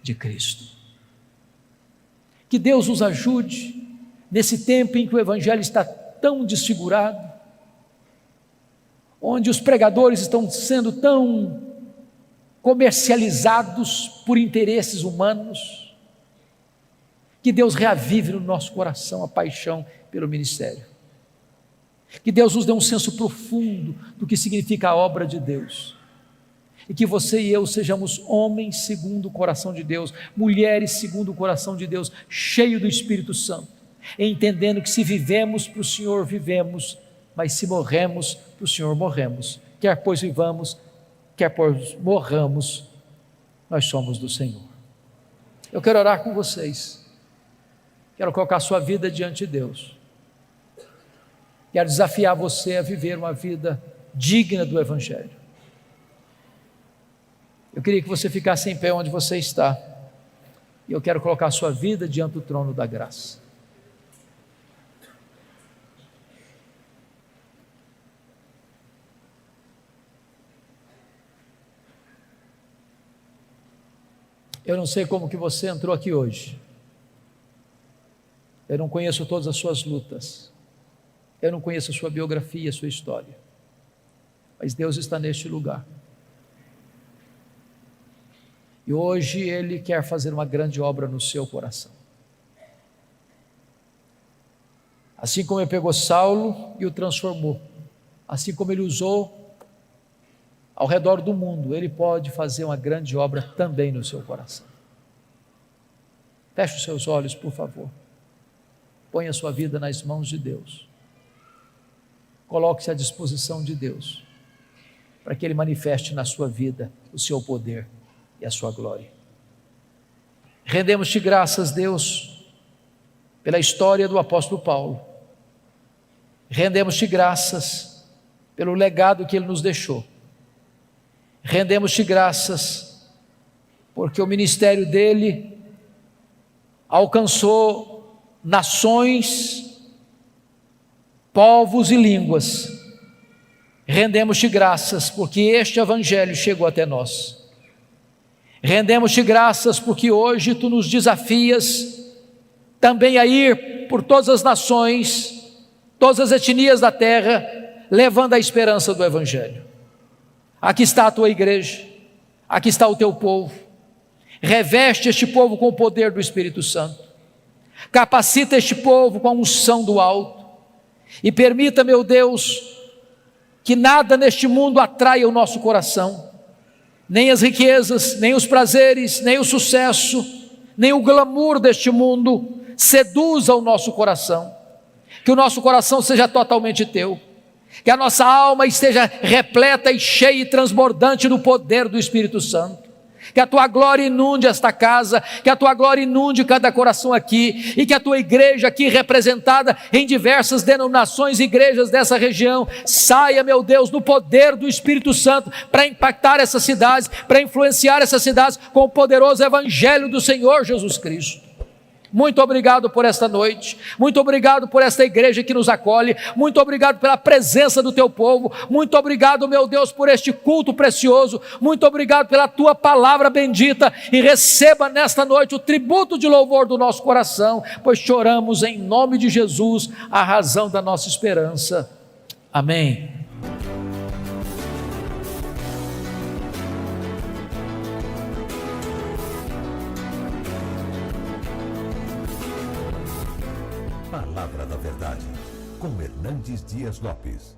de Cristo. Que Deus nos ajude nesse tempo em que o evangelho está tão desfigurado, onde os pregadores estão sendo tão comercializados por interesses humanos. Que Deus reavive no nosso coração a paixão pelo ministério. Que Deus nos dê um senso profundo do que significa a obra de Deus. E que você e eu sejamos homens segundo o coração de Deus, mulheres segundo o coração de Deus, cheio do Espírito Santo, entendendo que se vivemos para o Senhor, vivemos, mas se morremos para o Senhor, morremos. Quer pois vivamos, quer pois morramos, nós somos do Senhor. Eu quero orar com vocês, quero colocar a sua vida diante de Deus, quero desafiar você a viver uma vida digna do Evangelho. Eu queria que você ficasse em pé onde você está, e eu quero colocar a sua vida diante do trono da graça. Eu não sei como que você entrou aqui hoje, eu não conheço todas as suas lutas, eu não conheço a sua biografia, a sua história, mas Deus está neste lugar, e hoje Ele quer fazer uma grande obra no seu coração. Assim como Ele pegou Saulo e o transformou, assim como Ele usou ao redor do mundo, Ele pode fazer uma grande obra também no seu coração. Feche os seus olhos, por favor. Ponha a sua vida nas mãos de Deus. Coloque-se à disposição de Deus, para que Ele manifeste na sua vida o seu poder e a sua glória. Rendemos-te graças, Deus, pela história do apóstolo Paulo. Rendemos-te graças pelo legado que ele nos deixou. Rendemos-te graças porque o ministério dele alcançou nações, povos e línguas. Rendemos-te graças porque este evangelho chegou até nós. Rendemos-te graças porque hoje tu nos desafias também a ir por todas as nações, todas as etnias da terra, levando a esperança do evangelho. Aqui está a tua igreja, aqui está o teu povo. Reveste este povo com o poder do Espírito Santo, capacita este povo com a unção do alto, e permita, meu Deus, que nada neste mundo atraia o nosso coração, nem as riquezas, nem os prazeres, nem o sucesso, nem o glamour deste mundo seduza o nosso coração. Que o nosso coração seja totalmente teu, que a nossa alma esteja repleta e cheia e transbordante do poder do Espírito Santo, que a tua glória inunde esta casa, que a tua glória inunde cada coração aqui, e que a tua igreja aqui representada em diversas denominações e igrejas dessa região, saia, meu Deus, no poder do Espírito Santo, para impactar essas cidades, para influenciar essas cidades com o poderoso evangelho do Senhor Jesus Cristo. Muito obrigado por esta noite, muito obrigado por esta igreja que nos acolhe, muito obrigado pela presença do teu povo, muito obrigado, meu Deus, por este culto precioso, muito obrigado pela tua palavra bendita, e receba nesta noite o tributo de louvor do nosso coração, pois choramos em nome de Jesus, a razão da nossa esperança. Amém. Palavra da Verdade, com Hernandes Dias Lopes.